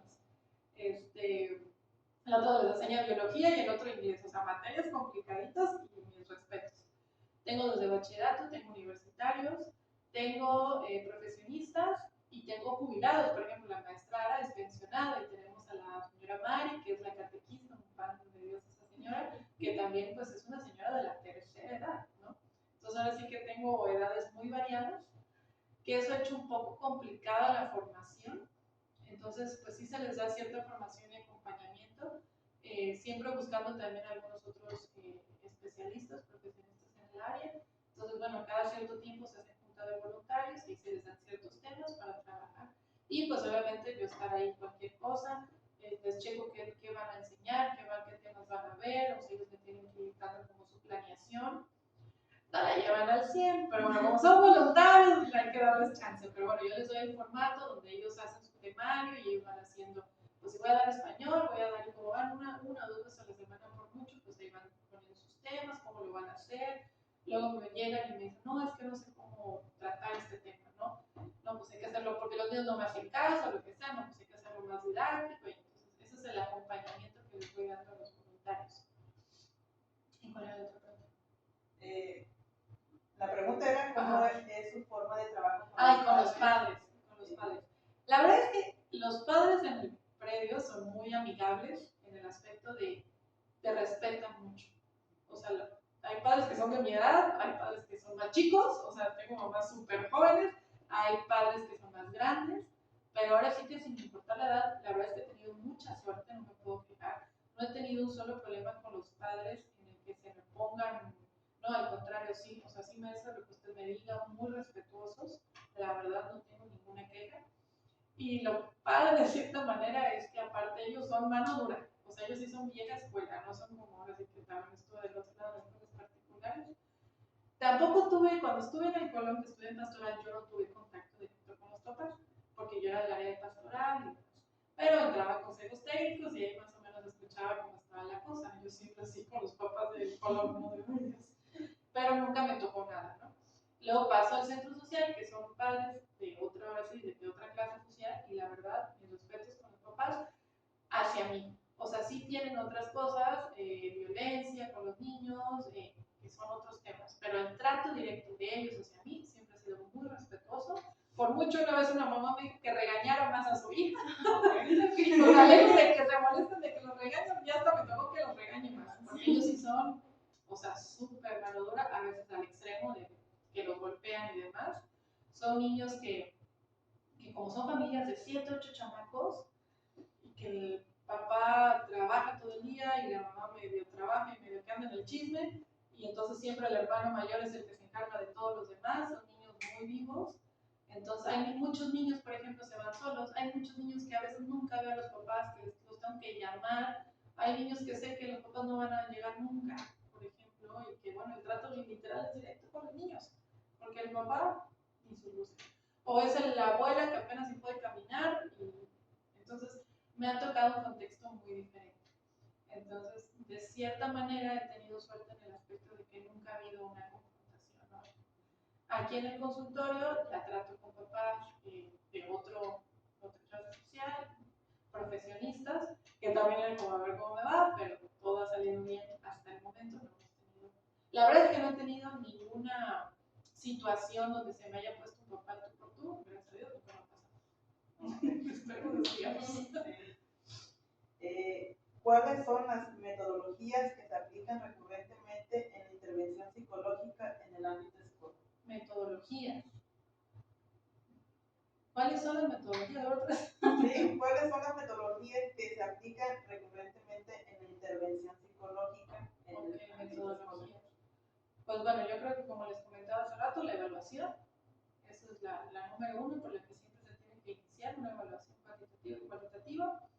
Speaker 2: El otro les enseña biología y el otro inglés, o sea, materias complicaditas y mis respetos. Tengo desde bachillerato, tengo universitarios, tengo profesionistas y tengo jubilados. Por ejemplo, la maestra Ara es pensionada y tenemos a la señora Mari, que es la catequista, un pan de Dios esa señora, que también pues es una señora de la tercera edad, ¿no? Entonces ahora sí que tengo edades muy variadas, que eso ha hecho un poco complicada la formación. Entonces, pues sí se les da cierta formación y acompañamiento, siempre buscando también algunos otros especialistas, profesionistas en el área. Entonces, bueno, cada cierto tiempo se hace junta de voluntarios y se les dan ciertos temas para trabajar. Y pues obviamente yo estar ahí cualquier cosa, les checo qué van a enseñar, qué temas van a ver, o si ellos me tienen que ir dando como su planeación. No la llevan al 100, pero bueno, como son voluntarios, hay que darles chance. Pero bueno, yo les doy el formato donde ellos hacen su temario y ellos van haciendo, pues si voy a dar español, voy a dar, y como van una o dos veces a la semana por mucho, pues ahí van poniendo sus temas, cómo lo van a hacer. Luego me llegan y me dicen, no, es que no sé cómo tratar este tema, ¿no? No, pues hay que hacerlo porque los niños no me hacen caso, o lo que sea, no, pues hay que hacerlo más didáctico. Y entonces, ese es el acompañamiento que les voy dando a los voluntarios. ¿Y cuál era el otro pregunta?
Speaker 4: La pregunta era cómo es su forma de trabajo
Speaker 2: con los padres. La verdad es que los padres en el predio son muy amigables en el aspecto de te respetan mucho. O sea, hay padres que son de mi edad, hay padres que son más chicos, o sea, tengo mamás súper jóvenes, hay padres que son más grandes, pero ahora sí que sin importar la edad, la verdad es que he tenido mucha suerte, no me puedo quejar. No he tenido un solo problema con los padres en el que se me pongan. No, al contrario, sí, o sea, sí me hace lo que usted me diga, muy respetuosos, la verdad no tengo ninguna queja. Y lo padre de cierta manera es que aparte ellos son mano dura, o sea, ellos sí son vieja escuela, no son como ahora sí que también estuve del otro lado de las escuelas particulares. Tampoco tuve, cuando estuve en el Colón, que estuve en pastoral, yo no tuve contacto directo con los papás, porque yo era del área de pastoral y demás. Pero entraba a consejos técnicos y ahí más o menos escuchaba cómo estaba la cosa. Yo siempre así con los papás del Colón, no de ellos. Pero nunca me tocó nada, ¿no? Luego paso al centro social, que son padres de otra clase social, y la verdad, mis respetos con los papás hacia mí. O sea, sí tienen otras cosas, violencia con los niños, que son otros temas, pero el trato directo de ellos hacia mí siempre ha sido muy respetuoso. Por mucho, una vez una mamá me dijo que regañara más a su hija. O sea, lejos de que se molesten de que los regañen, ya hasta me tocó que los regañe más, porque ellos sí son, o sea, súper mano dura, a veces al extremo de que los golpean y demás. Son niños que como son familias de 7, 8 chamacos, y que el papá trabaja todo el día y la mamá medio trabaja y medio que anda en el chisme, y entonces siempre el hermano mayor es el que se encarga de todos los demás. Son niños muy vivos. Entonces hay muchos niños, por ejemplo, se van solos, hay muchos niños que a veces nunca veo a los papás, que los tengo que llamar, hay niños que sé que los papás no van a llegar nunca, por ejemplo, y que bueno, el trato literal es directo con los niños, porque el papá ni su luz. O es la abuela que apenas si puede caminar, y entonces me ha tocado un contexto muy diferente. Entonces, de cierta manera he tenido suerte en el aspecto de que nunca ha habido una confrontación, ¿no? Aquí en el consultorio ya trato con papás de otra clase social, profesionistas, que también les como a ver cómo me va, pero todo ha salido bien hasta el momento. No hemos tenido, la verdad es que no he tenido ninguna situación donde se me haya puesto un papá tú por tú, gracias a Dios, nunca me ha pasado. Esperemos que sigamos.
Speaker 4: ¿Cuáles son las metodologías que se aplican recurrentemente en la intervención psicológica en el ámbito escolar?
Speaker 2: Metodologías. ¿Cuáles son las metodologías?
Speaker 4: Sí, ¿cuáles son las metodologías que se aplican recurrentemente en la intervención psicológica en el ámbito escolar?
Speaker 2: Pues bueno, yo creo que como les comentaba hace rato, la evaluación, esa es la número uno por la que siempre se tiene que iniciar, una evaluación cuantitativa y cualitativa.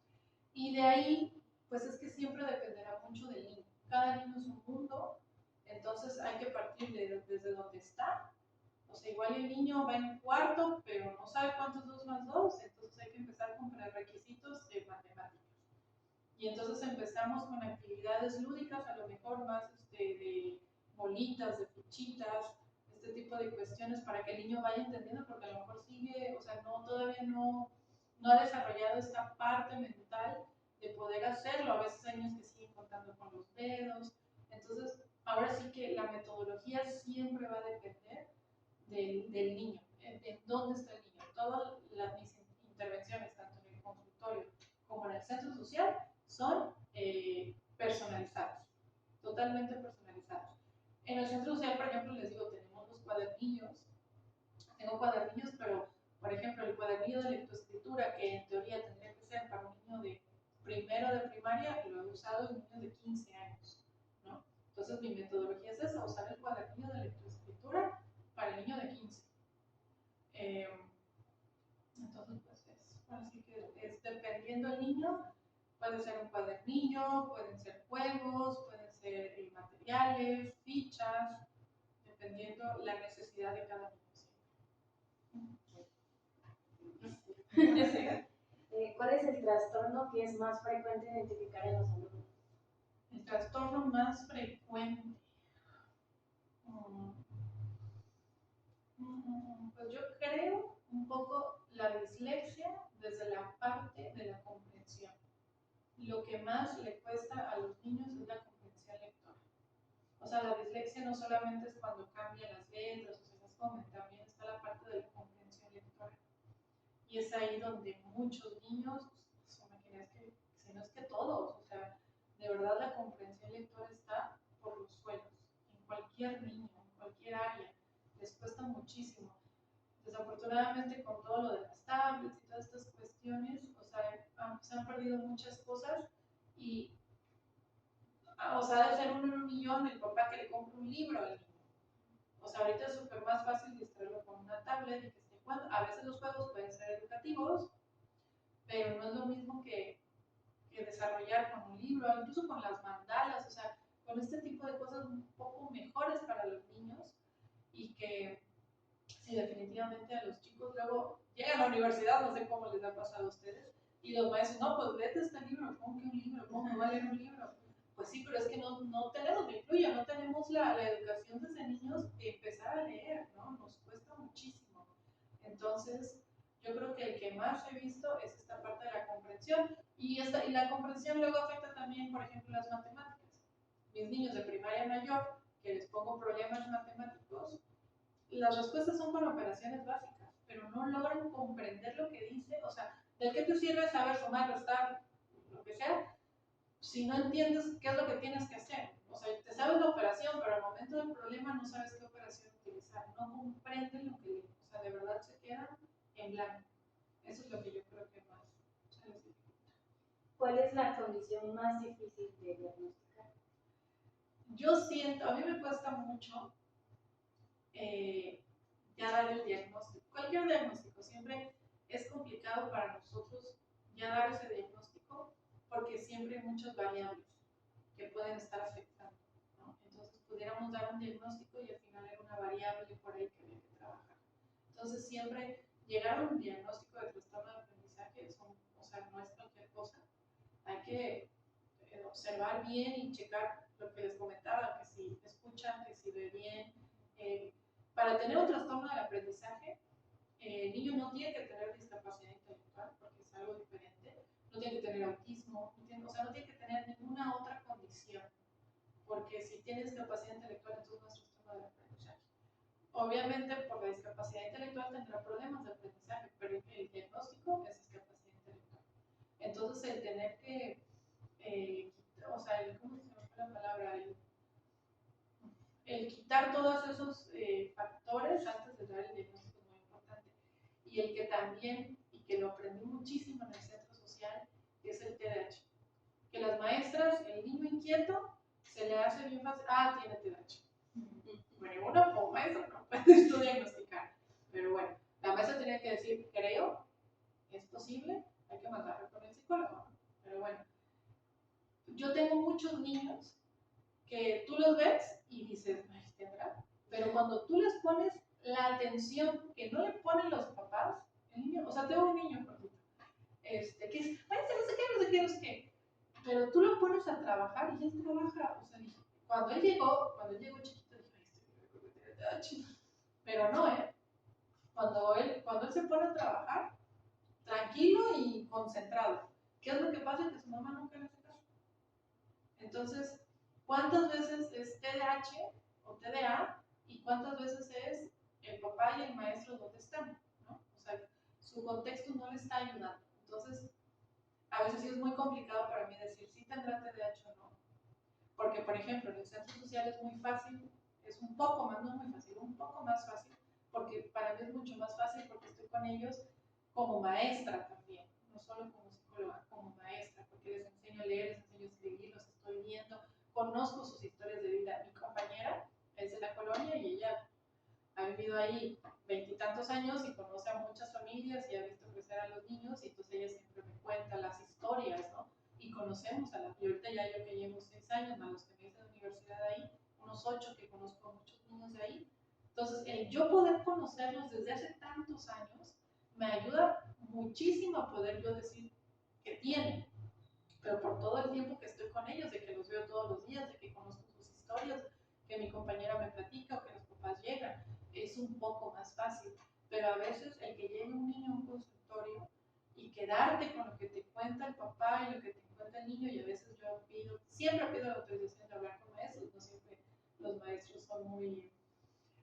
Speaker 2: Y de ahí, pues es que siempre dependerá mucho del niño. Cada niño es un mundo, entonces hay que partir desde donde está. O sea, igual el niño va en cuarto, pero no sabe cuántos 2 más 2, entonces hay que empezar con prerequisitos de matemáticas. Y entonces empezamos con actividades lúdicas, a lo mejor más de bolitas, de fichitas, este tipo de cuestiones para que el niño vaya entendiendo, porque a lo mejor sigue, o sea, todavía no ha desarrollado esta parte mental de poder hacerlo. A veces hay niños que siguen contando con los dedos. Entonces, ahora sí que la metodología siempre va a depender del niño. en dónde está el niño. Todas mis intervenciones, tanto en el consultorio como en el centro social, son personalizadas, totalmente personalizadas. En el centro social, por ejemplo, les digo, tenemos los cuadernillos. Tengo cuadernillos, pero, por ejemplo, el cuadernillo de lectoescritura, que en teoría tendría que ser para un niño de primero de primaria, lo he usado en niños de 15 años, ¿no? Entonces, mi metodología es esa, usar el cuadernillo de lectoescritura para el niño de 15. Entonces, pues así que es dependiendo del niño, puede ser un cuadernillo, pueden ser juegos, pueden ser materiales, fichas, dependiendo la necesidad de cada niño.
Speaker 1: ¿Cuál es el trastorno que es más frecuente identificar en los alumnos?
Speaker 2: El trastorno más frecuente. Pues yo creo un poco la dislexia desde la parte de la comprensión. Lo que más le cuesta a los niños es la comprensión lectora. O sea, la dislexia no solamente es cuando cambian las letras o se las comen, también está la parte de la comprensión lectora. Y es ahí donde muchos niños, imaginas que, si no es que todos, o sea, de verdad la comprensión lectora está por los suelos, en cualquier niño, en cualquier área, les cuesta muchísimo. Desafortunadamente con todo lo de las tablets y todas estas cuestiones, o sea, se han perdido muchas cosas y, o sea, de ser un millón el papá que le compra un libro al niño. O sea, ahorita es súper más fácil distraerlo con una tablet y que esté jugando. A veces los juegos pueden ser educativos, pero no es lo mismo que desarrollar con un libro, incluso con las mandalas, o sea, con este tipo de cosas un poco mejores para los niños y que sí, definitivamente a los chicos luego llegan a la universidad, no sé cómo les ha pasado a ustedes, y los maestros, no, pues léete este libro, ¿cómo que un libro? ¿Cómo que va a leer un libro? Pues sí, pero es que no tenemos, me incluyo, no tenemos la educación desde niños de empezar a leer, ¿no? Nos cuesta muchísimo. Entonces, yo creo que el que más he visto es esta parte de la comprensión, y la comprensión luego afecta también, por ejemplo, las matemáticas. Mis niños de primaria mayor, que les pongo problemas matemáticos, las respuestas son con operaciones básicas, pero no logran comprender lo que dice. O sea, ¿de qué te sirve saber sumar, restar, lo que sea, si no entiendes qué es lo que tienes que hacer? O sea, te sabes la operación, pero al momento del problema no sabes qué operación utilizar, no comprenden lo que leen. O sea, de verdad se quedan en blanco. Eso es lo que yo creo que más se les dificulta.
Speaker 1: ¿Cuál es la condición más difícil de diagnosticar?
Speaker 2: Yo siento, a mí me cuesta mucho ya dar el diagnóstico. Cualquier diagnóstico siempre es complicado para nosotros ya dar ese diagnóstico porque siempre hay muchas variables que pueden estar afectando, ¿no? Entonces pudiéramos dar un diagnóstico y al final era una variable por ahí que había que trabajar. Entonces siempre llegar a un diagnóstico de trastorno de aprendizaje o sea, no es cualquier cosa. Hay que observar bien y checar lo que les comentaba, que si escuchan, que si ve bien. Para tener un trastorno del aprendizaje, el niño no tiene que tener discapacidad intelectual, porque es algo diferente, no tiene que tener autismo, o sea, no tiene que tener ninguna otra condición, porque si tiene discapacidad intelectual, entonces no es trastorno del aprendizaje. Obviamente, por la discapacidad intelectual tendrá problemas de aprendizaje, pero el diagnóstico es discapacidad intelectual. Entonces, el tener que, o sea, ¿cómo se llama la palabra? El quitar todos esos factores antes de dar el diagnóstico es muy importante. Y el que también, y que lo aprendí muchísimo en el centro social, es el TDAH. Que las maestras, el niño inquieto, se le hace bien fácil, tiene TDAH. Bueno, uno como maestro no puede esto diagnosticar. Pero bueno, la maestra tenía que decir, creo, es posible, hay que mandarlo con el psicólogo. Pero bueno, yo tengo muchos niños que tú los ves y dices, ay, tendrá. Pero cuando tú les pones la atención que no le ponen los papás, el niño, o sea, tengo un niño, por ejemplo, que es, ay, no sé qué, no sé qué, no sé qué. Pero tú lo pones a trabajar y él trabaja, o sea, cuando él llegó chiquito, dije, ay, pero no, cuando él se pone a trabajar, tranquilo y concentrado, ¿qué es lo que pasa? Que su mamá nunca le hace caso. Entonces, ¿cuántas veces es TDAH o TDA y cuántas veces es el papá y el maestro dónde están, ¿no? O sea, su contexto no le está ayudando. Entonces, a veces sí es muy complicado para mí decir si tendrá TDAH o no. Porque, por ejemplo, en el centro social es muy fácil, es un poco más, no muy fácil, un poco más fácil, porque para mí es mucho más fácil porque estoy con ellos como maestra también, no solo como psicóloga, como maestra, porque les enseño a leer, les enseño a escribir, los estoy viendo, conozco sus historias de vida. Mi compañera es de la colonia y ella ha vivido ahí 20 y tantos años y conoce a muchas familias y ha visto crecer a los niños y entonces ella siempre me cuenta las historias, ¿no? Y conocemos a la, y ahorita ya yo que llevo 6 años, más los que me hice de universidad ahí, unos 8 que conozco a muchos niños de ahí. Entonces, el yo poder conocerlos desde hace tantos años me ayuda muchísimo a poder yo decir que tienen, pero por todo el tiempo que estoy con ellos, de que los veo todos los días, de que conozco sus historias, que mi compañera me platica o que los papás llegan, es un poco más fácil. Pero a veces el que llegue un niño a un consultorio y quedarte con lo que te cuenta el papá y lo que te cuenta el niño, y a veces yo pido, siempre pido la autorización de hablar con maestros, no siempre los maestros son muy,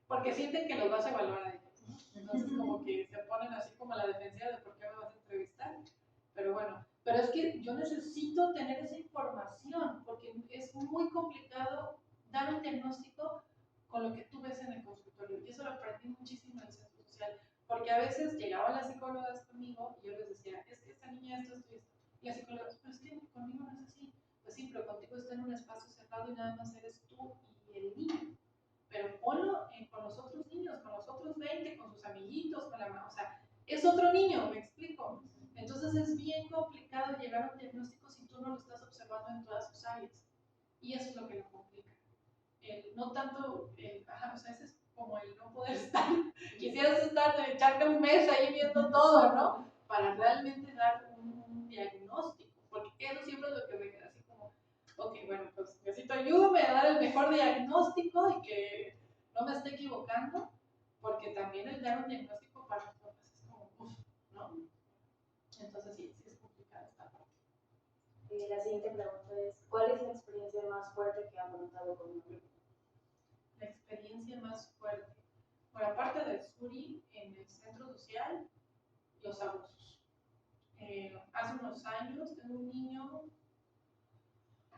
Speaker 2: porque sienten que los vas a evaluar a ellos, ¿no? Entonces como que se ponen así como a la defensiva de por qué me vas a entrevistar, pero bueno, pero es que yo necesito tener esa información, porque es muy complicado dar un diagnóstico con lo que tú ves en el consultorio, y eso lo aprendí muchísimo en el centro social, porque a veces llegaban las psicólogas conmigo y yo les decía, es que esta niña esto, esto, esto, y las psicólogas, pero es que conmigo no es así, pues sí, pero contigo está en un espacio cerrado y nada más eres tú y el niño, pero ponlo con los otros niños, con los otros 20, con sus amiguitos, con la mamá, o sea, es otro niño, me explico. Entonces es bien complicado llegar a un diagnóstico si tú no lo estás observando en todas sus áreas. Y eso es lo que lo complica. No tanto, o sea, ese es como el no poder estar. Quisieras estar, echarte un mes ahí viendo todo, ¿no? Para realmente dar un diagnóstico. Porque eso siempre es lo que me queda así como, ok, bueno, pues necesito ayuda, me va a dar el mejor diagnóstico y que no me esté equivocando. Porque también el dar un diagnóstico para los papás es como, uff, ¿no? Entonces sí, sí es complicada esta parte.
Speaker 1: La siguiente pregunta es, ¿cuál es la experiencia más fuerte que ha afrontado con un alumno?
Speaker 2: La experiencia más fuerte. Por aparte del Suri, en el centro social, los abusos. Hace unos años tengo un niño,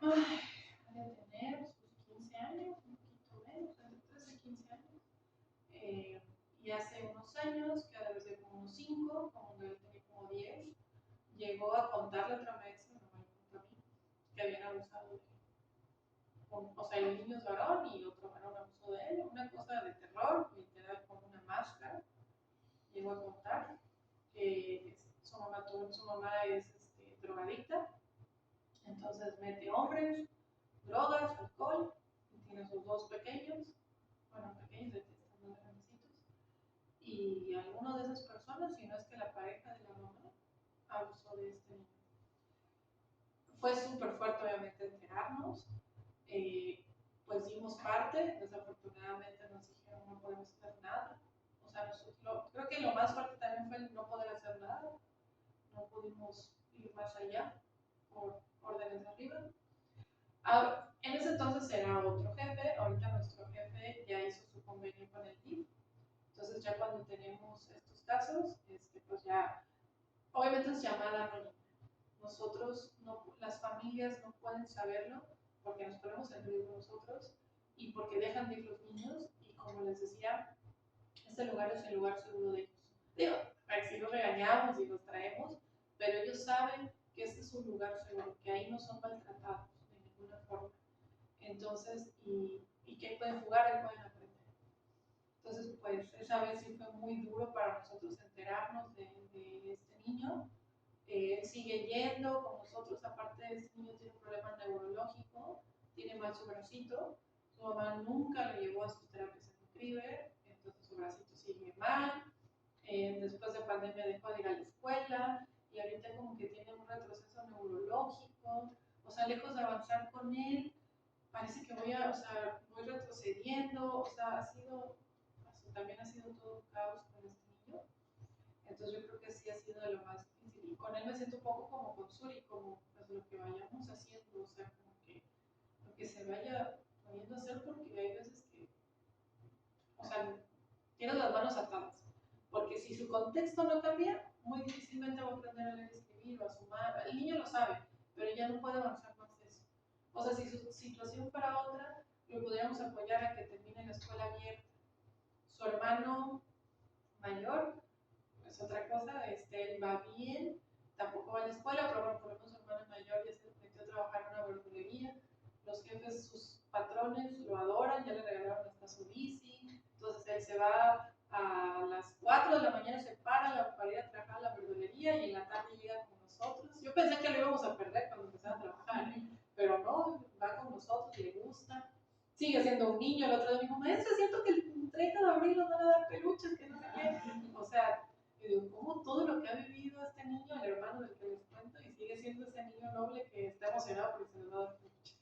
Speaker 2: debe tener sus 15 años, un poquito menos, entre 13 y 15 años. Y hace unos años, que debe ser como unos 5, como él tenía como 10, llegó a contarle a otra maestra, no me contó a mí, que habían abusado de él. O sea, el niño es varón y otro varón abusó de él, una cosa de terror, literal, con una máscara. Llegó a contar que su mamá es drogadicta, entonces mete hombres, drogas, alcohol, y tiene sus 2 pequeños, bueno, pequeños, están muy grandecitos, y alguna de esas personas, si no es que la pareja de la mamá, abusó de este niño. Fue súper fuerte, obviamente, enterarnos. Pues dimos parte, desafortunadamente nos dijeron no podemos hacer nada. O sea, creo que lo más fuerte también fue el no poder hacer nada. No pudimos ir más allá por órdenes de arriba. En ese entonces era otro jefe, ahorita nuestro jefe ya hizo su convenio con el DIF. Entonces ya cuando tenemos estos casos, pues ya, obviamente es llamada anónima. Nosotros, las familias no pueden saberlo porque nos ponemos en riesgo nosotros y porque dejan de ir los niños y como les decía, este lugar es el lugar seguro de ellos. Digo, si los regañamos y los traemos, pero ellos saben que este es un lugar seguro, que ahí no son maltratados de ninguna forma. Entonces, y que ahí pueden jugar, ahí pueden aprender. Entonces, pues esa vez sí fue muy duro para nosotros enterarnos de este niño. Él sigue yendo con nosotros, aparte de este niño tiene un problema neurológico, tiene mal su bracito, su mamá nunca lo llevó a sus terapias en Nutriver, entonces su bracito sigue mal, después de pandemia dejó de ir a la escuela y ahorita como que tiene un retroceso neurológico, o sea, lejos de avanzar con él, parece que voy retrocediendo, o sea, también ha sido todo un caos con este niño. Entonces yo creo que sí ha sido de lo más difícil. Y con él me siento un poco como con Suri, como pues, lo que vayamos haciendo, o sea, como que lo que se vaya pudiendo hacer, porque hay veces que, o sea, tienes las manos atadas. Porque si su contexto no cambia, muy difícilmente va a aprender a leer y escribir o a sumar. El niño lo sabe, pero ya no puede avanzar más de eso. O sea, si su situación fuera otra, lo podríamos apoyar a que termine la escuela abierta. Su hermano mayor es otra cosa, él va bien, tampoco va a la escuela, pero bueno, por lo menos su hermano mayor ya se metió a trabajar en una verdulería. Los jefes, sus patrones, lo adoran, ya le regalaron hasta su bici. Entonces él se va a las 4 de la mañana, se para ir a trabajar a la verdulería y en la tarde llega con nosotros. Yo pensé que lo íbamos a perder cuando empezaba a trabajar, pero no, va con nosotros, le gusta. Sigue siendo un niño. El otro día me dijo, maestra, es cierto que el 30 de abril nos van a dar peluches, que no sé qué. O sea, yo digo, ¿cómo todo lo que ha vivido este niño, el hermano del que les cuento, y sigue siendo ese niño noble que está emocionado porque se les va a dar peluches?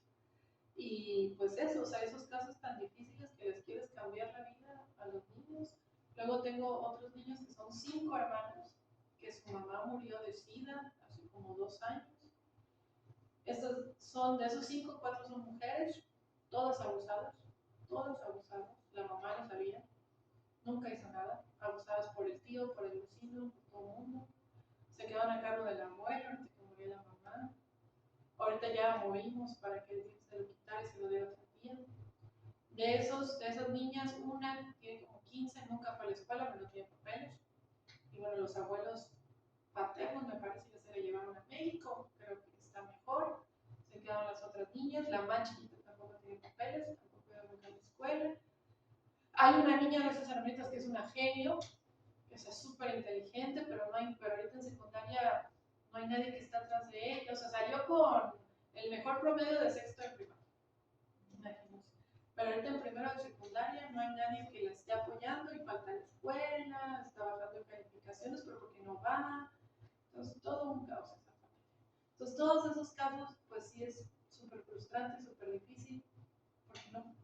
Speaker 2: Y pues eso, o sea, esos casos tan difíciles que les quieres cambiar la vida a los niños. Luego tengo otros niños que son 5 hermanos, que su mamá murió de SIDA hace como 2 años. Estos son, de esos 5, 4 son mujeres, todas abusadas, la mamá lo sabía, nunca hizo nada, abusadas por el tío, por el vecino, por todo el mundo. Se quedaron a cargo del abuelo antes que murió la mamá. Ahorita ya movimos para que el tío se lo quitara y se lo dé a otra tía. De esas niñas, una tiene como 15, nunca fue a la escuela, pero no tiene papeles. Y bueno, los abuelos paternos me parece que se la llevaron a México, creo que está mejor. Se quedaron las otras niñas, la más chiquita tampoco tiene papeles, tampoco iba nunca a la escuela. Hay una niña de esas hermanitas que es una genio, que es súper inteligente, pero ahorita en secundaria no hay nadie que está atrás de ella. O sea, salió con el mejor promedio de sexto de primaria. Imagínense. Pero ahorita en primero de secundaria no hay nadie que la esté apoyando y falta la escuela, está bajando en calificaciones, pero porque no va. Entonces, todo un caos esa familia. Entonces, todos esos casos, pues sí es súper frustrante, súper difícil, porque no,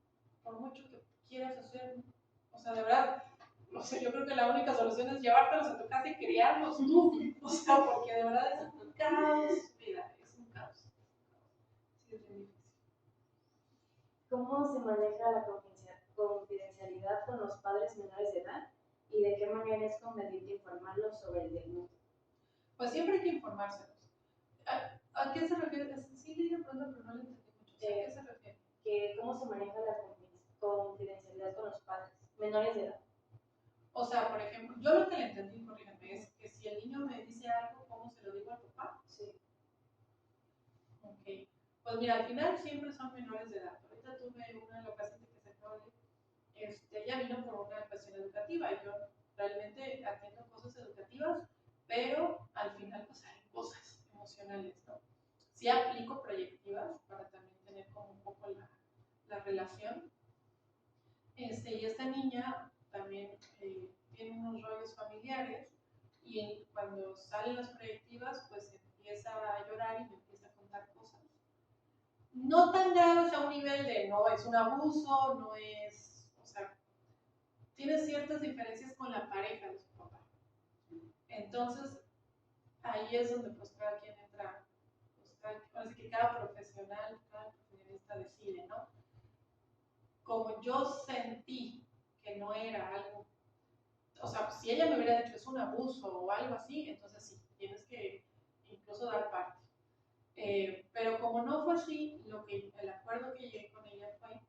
Speaker 2: por mucho que quieras hacer, o sea, de verdad, no sé, yo creo que la única solución es llevártelos a tu casa y criarlos tú, o sea, porque de verdad es un caos, mira, es un caos. Sí, es muy difícil.
Speaker 1: ¿Cómo se maneja la confidencialidad con los padres menores de edad y de qué manera es conveniente informarlos sobre el diagnóstico?
Speaker 2: Pues siempre hay que informárselos. ¿A qué se refiere? Sí, leí la pregunta, pero no le entendí mucho. ¿A qué se refiere?
Speaker 1: ¿Cómo se maneja la confidencialidad con los padres menores de edad?
Speaker 2: O sea, por ejemplo, yo lo que le entendí, corrígeme, es que si el niño me dice algo, ¿cómo se lo digo al papá?
Speaker 1: Sí.
Speaker 2: Ok. Pues mira, al final siempre son menores de edad. Ahorita tuve una la paciente que se acaba de ella vino por una cuestión educativa. Yo realmente atiendo cosas educativas, pero al final pues hay cosas emocionales, ¿no? Sí aplico proyectivas para también tener como un poco la relación. Y esta niña también tiene unos rollos familiares y cuando salen las proyectivas pues empieza a llorar y me empieza a contar cosas. No tan graves a un nivel de no es un abuso, no es, o sea, tiene ciertas diferencias con la pareja de su papá. Entonces, ahí es donde pues cada quien entra, pues, así que cada profesionalista decide, ¿no? Como yo sentí que no era algo, o sea, si ella me hubiera dicho es un abuso o algo así, entonces sí, tienes que incluso dar parte. Pero como no fue así, el acuerdo que llegué con ella fue,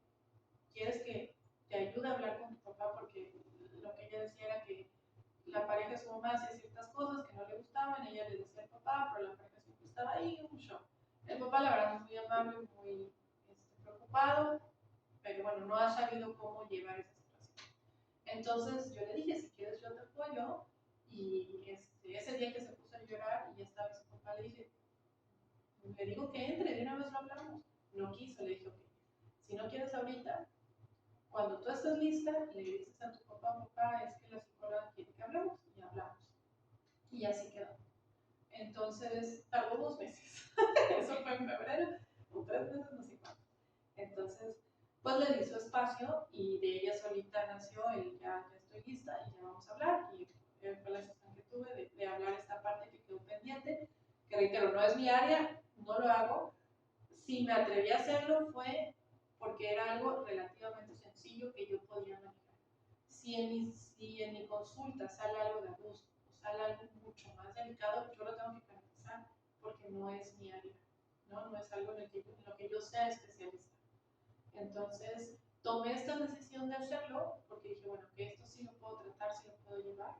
Speaker 2: ¿quieres que te ayude a hablar con tu papá? Porque lo que ella decía era que la pareja de su mamá hacía ciertas cosas que no le gustaban, ella le decía al papá, pero la pareja siempre estaba ahí, un show. El papá, la verdad, es muy amable, muy preocupado, pero bueno, no ha sabido cómo llevar esa situación. Entonces yo le dije, si quieres yo te apoyo, y ese día que se puso a llorar y ya estaba su papá, le dije, le digo que entre, de una vez lo hablamos. No quiso, le dije, ok, si no quieres ahorita, cuando tú estés lista, le dices a tu papá, papá, es que la psicóloga quiere que hablemos, y hablamos. Y así quedó. Entonces, tardó 2 meses. Eso fue en febrero, o 3 meses, no sé cuánto. Entonces, pues le di su espacio y de ella solita nació el ya estoy lista y ya vamos a hablar. Y fue la sesión que tuve de hablar esta parte que quedó pendiente, que reitero, no es mi área, no lo hago. Si me atreví a hacerlo fue porque era algo relativamente sencillo que yo podía manejar. si en mi consulta sale algo de abuso o sale algo mucho más delicado, yo lo tengo que canalizar porque no es mi área, ¿no? No es algo en lo que yo sea especialista. Entonces, tomé esta decisión de hacerlo porque dije, bueno, que esto sí lo puedo tratar, sí lo puedo llevar.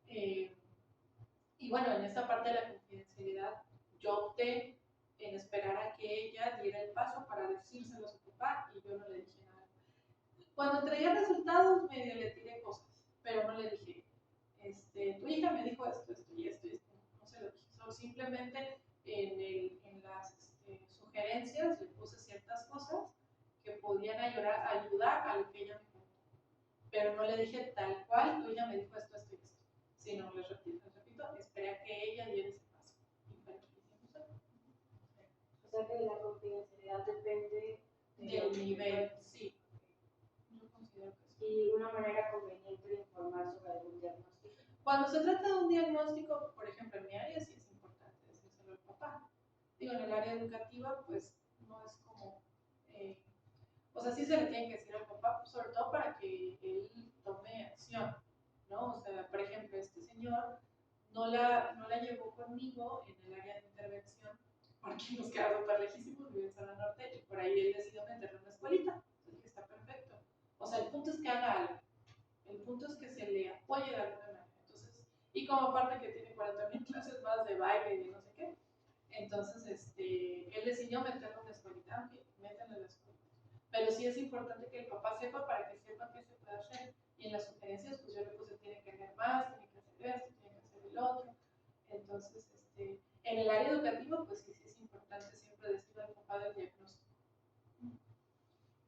Speaker 2: Y bueno, en esta parte de la confidencialidad, yo opté en esperar a que ella diera el paso para decírselo a su papá y yo no le dije nada. Cuando traía resultados, medio le tiré cosas, pero no le dije, tu hija me dijo esto, esto y esto, y esto. No se lo dije, solo simplemente en las sugerencias le puse ciertas cosas que podían ayudar a lo que ella me contó. Pero no le dije tal cual, ella me dijo esto, esto y esto. Sino, les repito, esperé a que ella diera ese paso. Y fue lo que hicimos.
Speaker 1: O sea que la confidencialidad depende
Speaker 2: Del nivel, sí. Yo considero que sí.
Speaker 1: Y una manera conveniente de informar sobre algún diagnóstico.
Speaker 2: Cuando se trata de un diagnóstico, por ejemplo, en mi área sí es importante decírselo al papá. Digo, en el área educativa, pues no es como, o sea, sí se le tiene que decir al papá, sobre todo para que él tome acción, ¿no? O sea, por ejemplo, este señor no la llevó conmigo en el área de intervención porque nos queda súper lejísimos, vive en Zona Norte, y por ahí él decidió meterlo en una escuelita. Entonces, está perfecto. O sea, el punto es que haga algo. El punto es que se le apoye de alguna manera. Entonces, y como aparte que tiene 40,000 clases más de baile y de no sé qué, entonces él decidió meterlo en una escuelita, aunque métanlo en la escuelita. Pero sí es importante que el papá sepa para que sepa qué se puede hacer. Y en las sugerencias, pues yo le puse, tiene que hacer más, tiene que hacer esto, tiene que hacer el otro. Entonces, en el área educativa, pues sí es importante siempre decirle al papá del diagnóstico.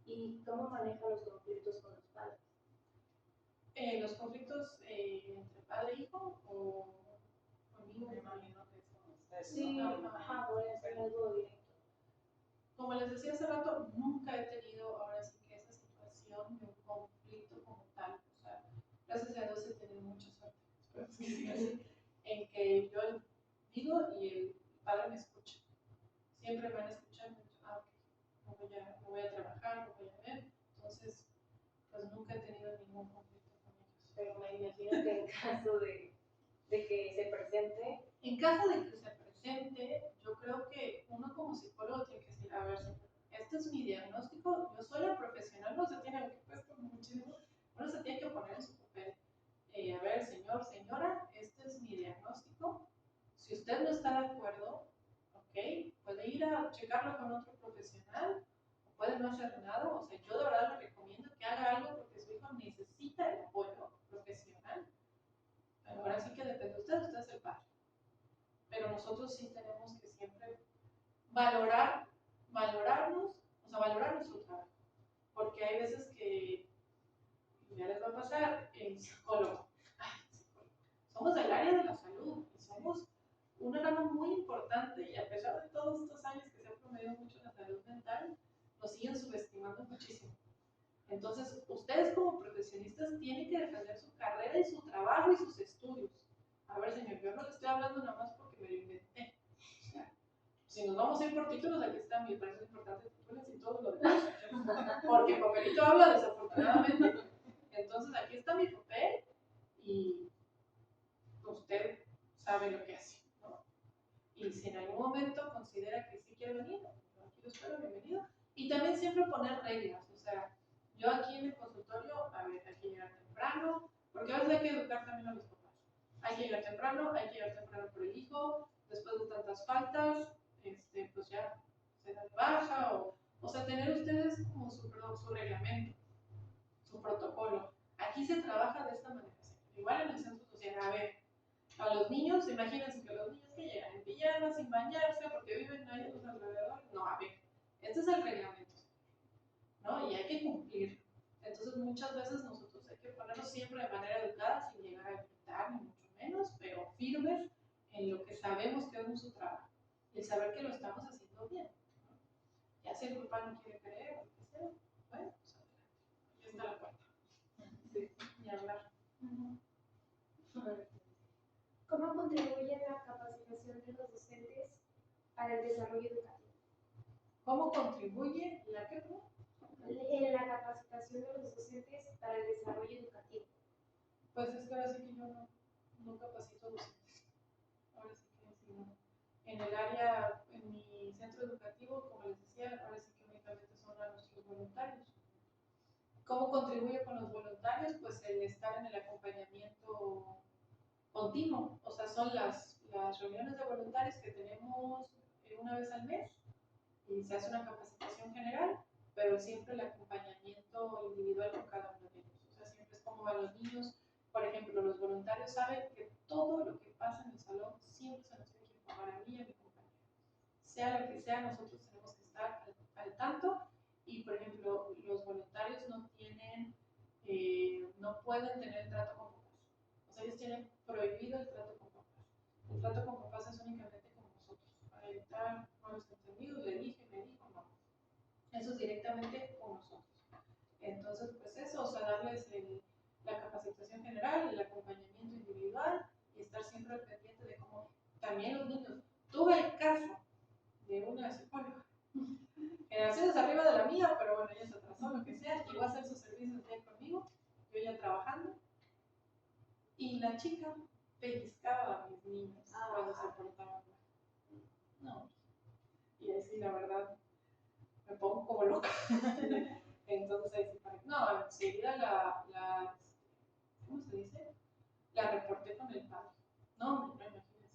Speaker 1: ¿Y cómo maneja los conflictos con los padres?
Speaker 2: Los conflictos entre padre e hijo o conmigo,
Speaker 4: Me imagino que es con ustedes.
Speaker 1: Sí,
Speaker 4: ¿no?
Speaker 1: ajá, voy a hacer algo directo.
Speaker 2: Como les decía hace rato, nunca he tenido ahora sí que esa situación de un conflicto como tal. O sea, gracias a Dios he tenido mucha suerte, espero que siga así, en que yo digo y el padre me escucha. Siempre me han escuchado y me han dicho, ok, me voy a trabajar, me voy a ver. Entonces, pues nunca he tenido ningún conflicto con ellos.
Speaker 1: Pero me imagino que en caso de que se presente.
Speaker 2: En caso de que se presente, yo creo que uno como psicólogo tiene que decir, a ver, señor, este es mi diagnóstico, yo soy la profesional, no se tiene que cuesta muchísimo, uno se tiene que poner en su papel. A ver, señor, señora, este es mi diagnóstico. Si usted no está de acuerdo, ok, puede ir a checarlo con otro profesional, o puede no hacer nada. O sea, yo de verdad le recomiendo que haga algo porque su hijo necesita el apoyo profesional. Ahora sí que depende de usted es el padre. Pero nosotros sí tenemos que siempre valorarnos, o sea, valorar nuestro trabajo. Porque hay veces que ya les va a pasar el psicólogo. Somos del área de la salud y somos una rama muy importante y a pesar de todos estos años que se ha promovido mucho la salud mental, nos siguen subestimando muchísimo. Entonces, ustedes como profesionistas tienen que defender su carrera y su trabajo y sus estudios. A ver, señor, yo no le estoy hablando nada más porque me lo inventé. O sea, si nos vamos a ir por títulos, aquí está mi parecer importante títulos y todo lo demás. Porque papelito habla desafortunadamente. Entonces, aquí está mi papel y usted sabe lo que hace, ¿no? Y si en algún momento considera que sí quiere venir, yo aquí lo espero, bienvenido. Y también siempre poner reglas, o sea, yo aquí en el consultorio, a ver, hay que llegar temprano, porque a veces hay que educar también a los papás. Hay que llegar temprano por el hijo, después de tantas faltas, pues ya se da de baja, o sea, tener ustedes como su reglamento, su protocolo. Aquí se trabaja de esta manera, igual en el centro social, a ver, a los niños, imagínense que los niños que llegan en pijamas, sin bañarse, porque viven ahí a los alrededores, no, a ver, este es el reglamento, ¿no? Y hay que cumplirlo. Entonces, muchas veces nosotros hay que ponernos siempre de manera educada, sin llegar a gritar, ni mucho menos, pero firmes en lo que sabemos que es nuestro trabajo, y el saber que lo estamos haciendo bien, ¿no? Ya si el papá no quiere creer, o lo que sea, bueno, pues adelante, aquí está la puerta. Sí, y hablar.
Speaker 3: ¿Cómo contribuye la capacitación de los docentes para el desarrollo educativo?
Speaker 2: ¿Cómo contribuye la qué?
Speaker 3: en la capacitación de los docentes para el desarrollo educativo?
Speaker 2: Pues es que ahora sí que yo no capacito docentes. Ahora sí que sí, no. En el área, en mi centro educativo, como les decía, ahora sí que únicamente son a nuestros voluntarios. ¿Cómo contribuye con los voluntarios? Pues el estar en el acompañamiento continuo. O sea, son las reuniones de voluntarios que tenemos una vez al mes y se hace una capacitación general, pero siempre el acompañamiento individual con cada uno de ellos. O sea, siempre es como van los niños. Por ejemplo, los voluntarios saben que todo lo que pasa en el salón siempre se nos tiene que informar a mí y a mi compañero. Sea lo que sea, nosotros tenemos que estar al tanto. Y, por ejemplo, los voluntarios no pueden tener trato con papás. O sea, ellos tienen prohibido el trato con papás. El trato con papás es únicamente con nosotros. Para evitar malos entendidos, le dije, me dijo, no. Eso es directamente con nosotros. Entonces, pues eso, o sea, darles la capacitación general, el acompañamiento individual y estar siempre al pendiente de cómo también los niños. Tuve el caso de una psicóloga, generaciones arriba de la mía, pero bueno, ella se atrasó, lo que sea, llegó a hacer sus servicios ya conmigo, yo ya trabajando, y la chica pellizcaba a mis niños cuando se portaban mal. No, y ahí sí, la verdad, me pongo como loca. Entonces ahí sí, no, enseguida ¿cómo se dice? La reporté con el padre. No, imagínense.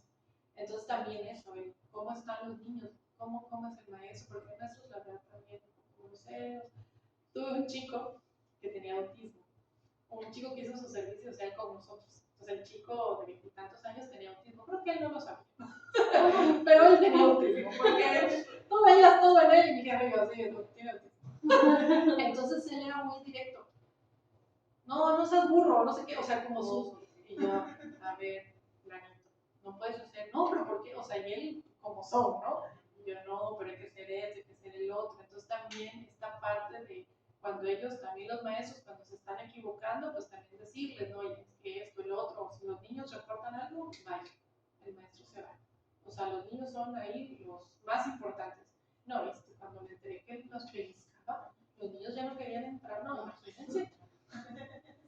Speaker 2: Entonces también eso, cómo están los niños, cómo es el maestro, porque maestros la verdad también groseros. Tuve un chico que tenía autismo, un chico que hizo su servicio social con nosotros. Entonces el chico de 20 y tantos años tenía autismo, creo que él no lo sabía, pero él tenía autismo, porque tú veías todo en él y dije, yo sí, tiene autismo. Entonces él era muy directo. No seas burro, no sé qué, o sea, como sus. Y yo, a ver, planito, no puedes hacer, no, pero ¿por qué? O sea, y él como son, ¿no? Y yo, no, pero hay que ser este, hay que ser el otro. Entonces también esta parte de cuando ellos, también los maestros, cuando se están equivocando, pues también decirles, no, oye, es que esto, el otro, o si los niños reportan algo, vaya, el maestro se va. O sea, los niños son ahí los más importantes. No, viste, cuando me enteré que él nos pellizcaba, los niños ya no querían entrar, no, imagínense.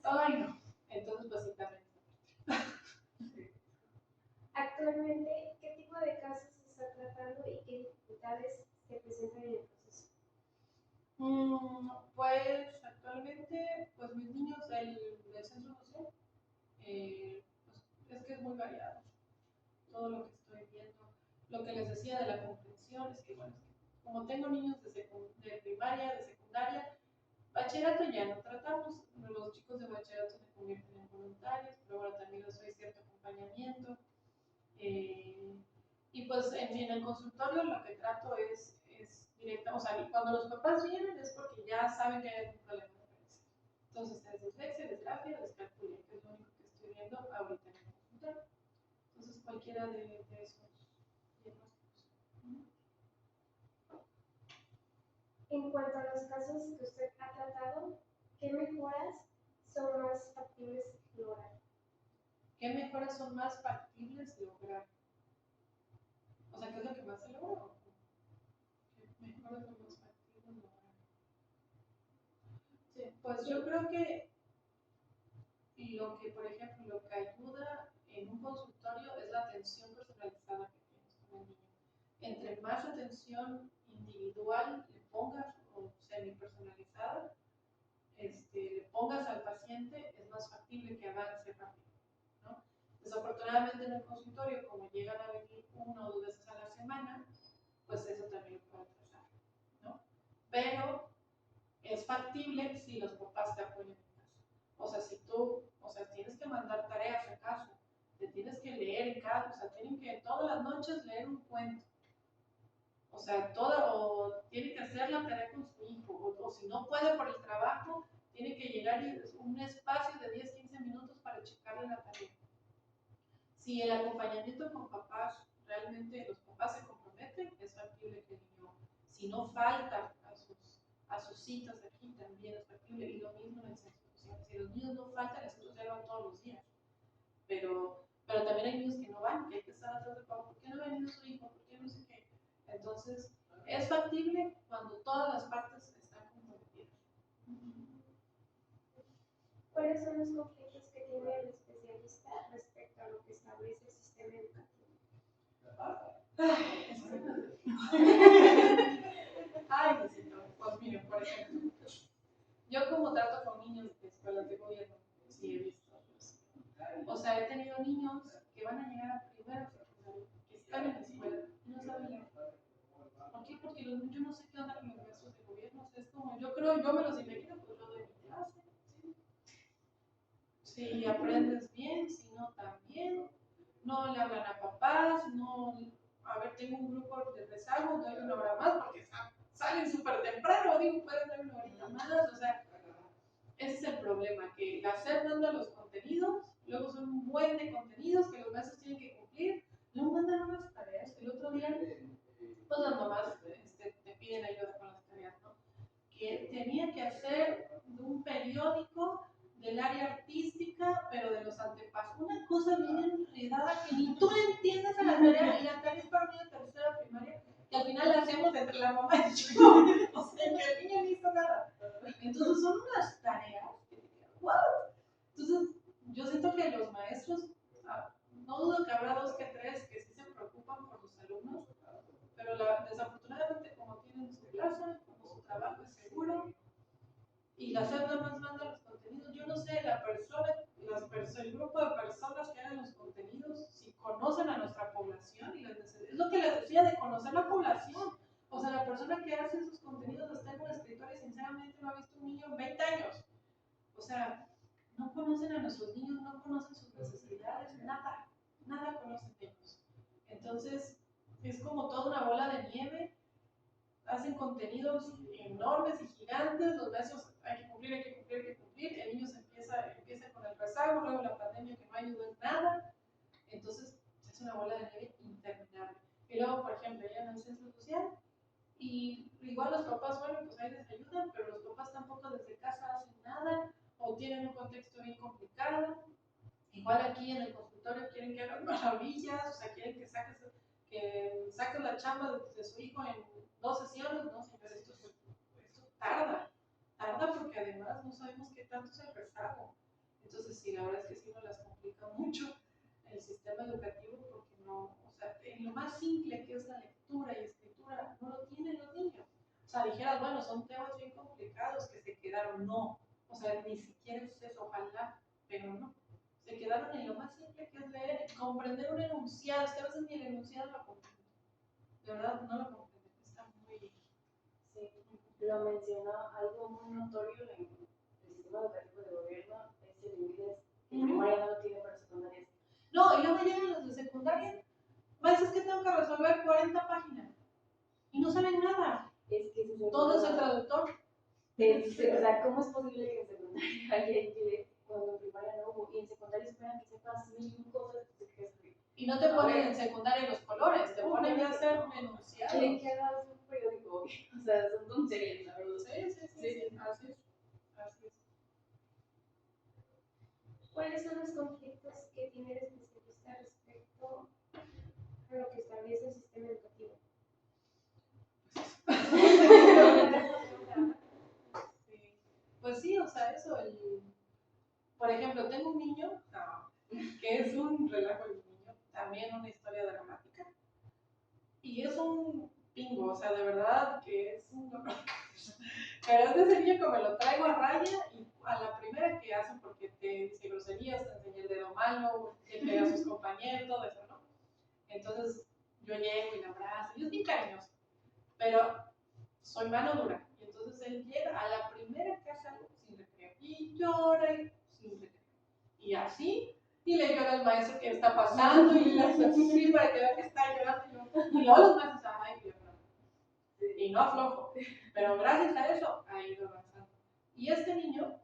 Speaker 2: Ay, no. Entonces, pues sí, también.
Speaker 3: Actualmente, ¿qué tipo de casos se está tratando y qué dificultades se presentan en el proceso?
Speaker 2: Pues actualmente, pues mis niños del centro social, pues es que es muy variado todo lo que estoy viendo. Lo que les decía de la comprensión es que, bueno, como tengo niños de primaria, de secundaria, bachillerato ya no tratamos, los chicos de bachillerato se convierten en voluntarios, pero ahora también les doy cierto acompañamiento. Y pues en el consultorio lo que trato es directa, o sea, cuando los papás vienen es porque ya saben que hay algún problema de aprendizaje. Entonces es dislexia, disgrafia, descalculia, que es lo único que estoy viendo ahorita en el consultorio. Entonces cualquiera de esos diagnósticos.
Speaker 3: En cuanto a los casos que usted ha tratado, ¿qué mejoras son más factibles lograr?
Speaker 2: ¿Qué mejoras son más factibles lograr? O sea, ¿qué es lo que más se logra? ¿Qué mejoras son más factibles lograr? Sí, pues yo creo que lo que, por ejemplo, lo que ayuda en un consultorio es la atención personalizada que tienes con el niño. Entre más atención individual le pongas o semi-personalizada, le pongas al paciente, es más factible que avance rápido, ¿no? Desafortunadamente en el consultorio, como llegan a venir 1 o 2 veces a la semana, pues eso también lo puede atrasar, ¿no? Pero es factible si los papás te apoyan en casa. O sea, si tú, tienes que mandar tareas en casa, te tienes que leer en casa, o sea, tienen que todas las noches leer un cuento. O sea, o tiene que hacer la tarea con su hijo, o si no puede por el trabajo, tiene que llegar y un espacio de 10-15 minutos para checarle la tarea. Si el acompañamiento con papás, realmente los papás se comprometen, es factible que el niño, si no falta a sus citas aquí, también es factible, y lo mismo en el centro social. Si los niños no faltan, el centro social van todos los días. Pero también hay niños que no van, que hay que estar atrás de papá, ¿por qué no ha venido su hijo? ¿Por qué no sé qué? Entonces, es factible cuando todas las partes están comprometidas.
Speaker 3: ¿Cuáles son los conflictos que tiene el especialista respecto a lo que establece el sistema educativo?
Speaker 2: Ay, necesito. Pues miren, por ejemplo, yo como trato con niños de escuelas de gobierno, sí he visto. O sea, he tenido niños que van a llegar a primero secundaria, que están en la escuela y no saben leer. ¿Por qué? Porque yo no sé qué onda con los maestros de gobierno. O sea, es como, yo me los imagino, pues yo doy mi clase. ¿Sí? Si aprendes bien, si no también. No le hablan a papás, no. A ver, tengo un grupo de rezago, doy una hora más porque salen súper temprano, digo, pueden dar una horita más. O sea, ese es el problema, que la SEP manda los contenidos, luego son un buen de contenidos que los maestros tienen que cumplir, luego mandan unas tareas. El otro día, pues las mamás te piden ayuda con las tareas, ¿no? Que tenía que hacer un periódico del área artística, pero de los antepasados. Una cosa bien enredada que ni tú le entiendes a la tarea, y la tarea es para mí de tercera primaria, que al final la hacemos entre la mamá y yo. O sea, que el niño no hizo nada. Entonces son unas tareas que te quedan, ¡wow! Entonces, yo siento que los maestros, no dudo que habrá 2 que 3 que sí se preocupan por los alumnos, pero desafortunadamente, como tienen su plaza, como su trabajo es seguro, y la SEP nada más manda los contenidos, yo no sé, el grupo de personas que hagan los contenidos, si conocen a nuestra población, y es lo que les decía de conocer la población. O sea, la persona que hace esos contenidos está en un escritorio y sinceramente no ha visto un niño en 20 años. O sea, no conocen a nuestros niños, no conocen sus necesidades, nada conocen de ellos. Entonces, es como toda una bola de nieve, hacen contenidos enormes y gigantes, los maestros hay que cumplir, el niño empieza con el rezago, luego la pandemia que no ayudó en nada, entonces es una bola de nieve interminable. Y luego, por ejemplo, llegan al centro social y igual los papás, bueno, pues ahí les ayudan, pero los papás tampoco desde casa hacen nada o tienen un contexto bien complicado. Igual aquí en el consultorio quieren que hagan maravillas, o sea, quieren que saques la chamba de su hijo en 2 sesiones, ¿no? Pero esto tarda porque además no sabemos qué tanto es el rezago. Entonces, sí, la verdad es que sí nos las complica mucho el sistema educativo porque no, o sea, en lo más simple que es la lectura y escritura, no lo tienen los niños. O sea, dijeras, bueno, son temas bien complicados que se quedaron, no. O sea, ni siquiera es eso, ojalá, pero no. Se quedaron en lo más simple que es leer y comprender un enunciado. Es que a veces ni el enunciado lo comprenden. De verdad, no lo comprenden. Está muy bien.
Speaker 1: Sí, lo mencionó algo muy notorio en el sistema educativo de gobierno, es el inglés. En primaria no lo tiene, pero secundaria sí.
Speaker 2: No, y luego llegan los de secundaria. Más es que tengo que resolver 40 páginas. Y no saben nada.
Speaker 1: Es que
Speaker 2: Todo es el traductor.
Speaker 1: O sea, ¿cómo es posible que en secundaria haya inglés cuando en primaria no hubo? Y en secundaria esperan que sepas 1000 cosas que se escribir.
Speaker 2: Y no te ponen en secundaria los colores, te ponen ya a hacer un enunciado.
Speaker 1: Quieren que hagas un periódico. O sea, son tonterías, la verdad.
Speaker 2: Sí. Así es.
Speaker 3: ¿Cuáles son los conflictos que tiene el especialista respecto a lo que establece el sistema educativo?
Speaker 2: Pues sí, o sea, eso, por ejemplo, tengo un niño que es un relajo el niño, también una historia dramática, y es un pingo, o sea, de verdad que es un dolor. Pero es de ese niño que me lo traigo a raya y a la primera que hace porque te dice groserías, te enseña el dedo malo, te pega a sus compañeros, todo eso, ¿no? Entonces yo llego y le abrazo, y es bien cariñoso, pero soy mano dura. Y entonces él llega a la primera que hace algo sin recreo y llora y sin recreo. Y así, y le llora al maestro que está pasando y le hace así para que vea que está llorando. Y luego los maestros, ay, Dios mío. Y no aflojo. Pero gracias a eso ha ido avanzando. Y este niño,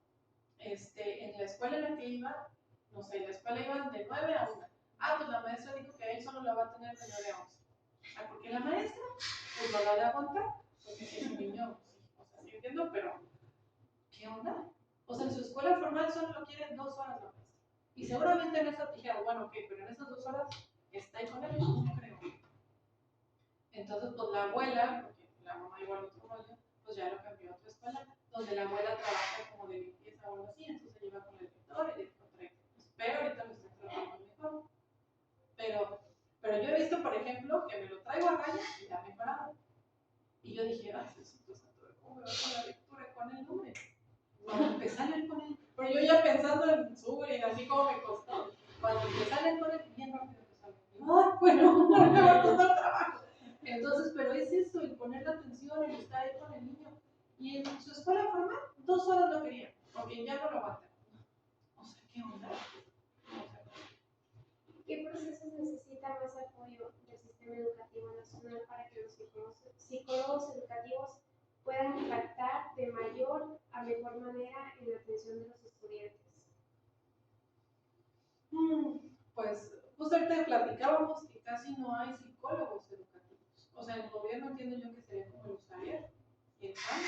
Speaker 2: en la escuela en la que iba, no sé, en la escuela iban de 9 a 1. Pues la maestra dijo que él solo lo va a tener de 9 a 11. O sea, porque la maestra, pues no lo va a aguantar. Porque si es un niño, sí, o sea, sí entiendo, pero ¿qué onda? O sea, en su escuela formal solo lo quieren 2 horas la maestra. Y seguramente en esa dijeron, bueno, ok, pero en esas 2 horas está ahí con él, no creo. Entonces, pues la abuela, porque la mamá igual otro rollo, pues ya lo cambió a otra escuela, donde la abuela trabaja como de limpieza o algo así. Entonces se lleva con el director y el director trae temas. Pero ahorita lo estoy trabajando mejor. Pero yo he visto, por ejemplo, que me lo traigo a raya y ya mejorado. Y yo dije, ay, Jesucristo Santo, ¿cómo me va con la lectura con el nombre? Cuando empecé a leer con él, pero yo ya pensando en su y así como me costó, cuando empecé a leer con él, bien rápido empecé a leer. Ah, bueno, me va a costar trabajo. Entonces, pero es eso, el poner la atención, el estar ahí con el niño. Y en su escuela formal, 2 horas lo quería, porque ya no lo aguantan. O sea, ¿qué onda?
Speaker 3: ¿Qué procesos necesita más apoyo del sistema educativo nacional para que los psicólogos educativos puedan impactar de mayor a mejor manera en la atención de los estudiantes?
Speaker 2: Pues justo ahorita platicábamos que casi no hay psicólogos educativos. O sea, el gobierno entiendo yo que sería como el USAER y el PAN.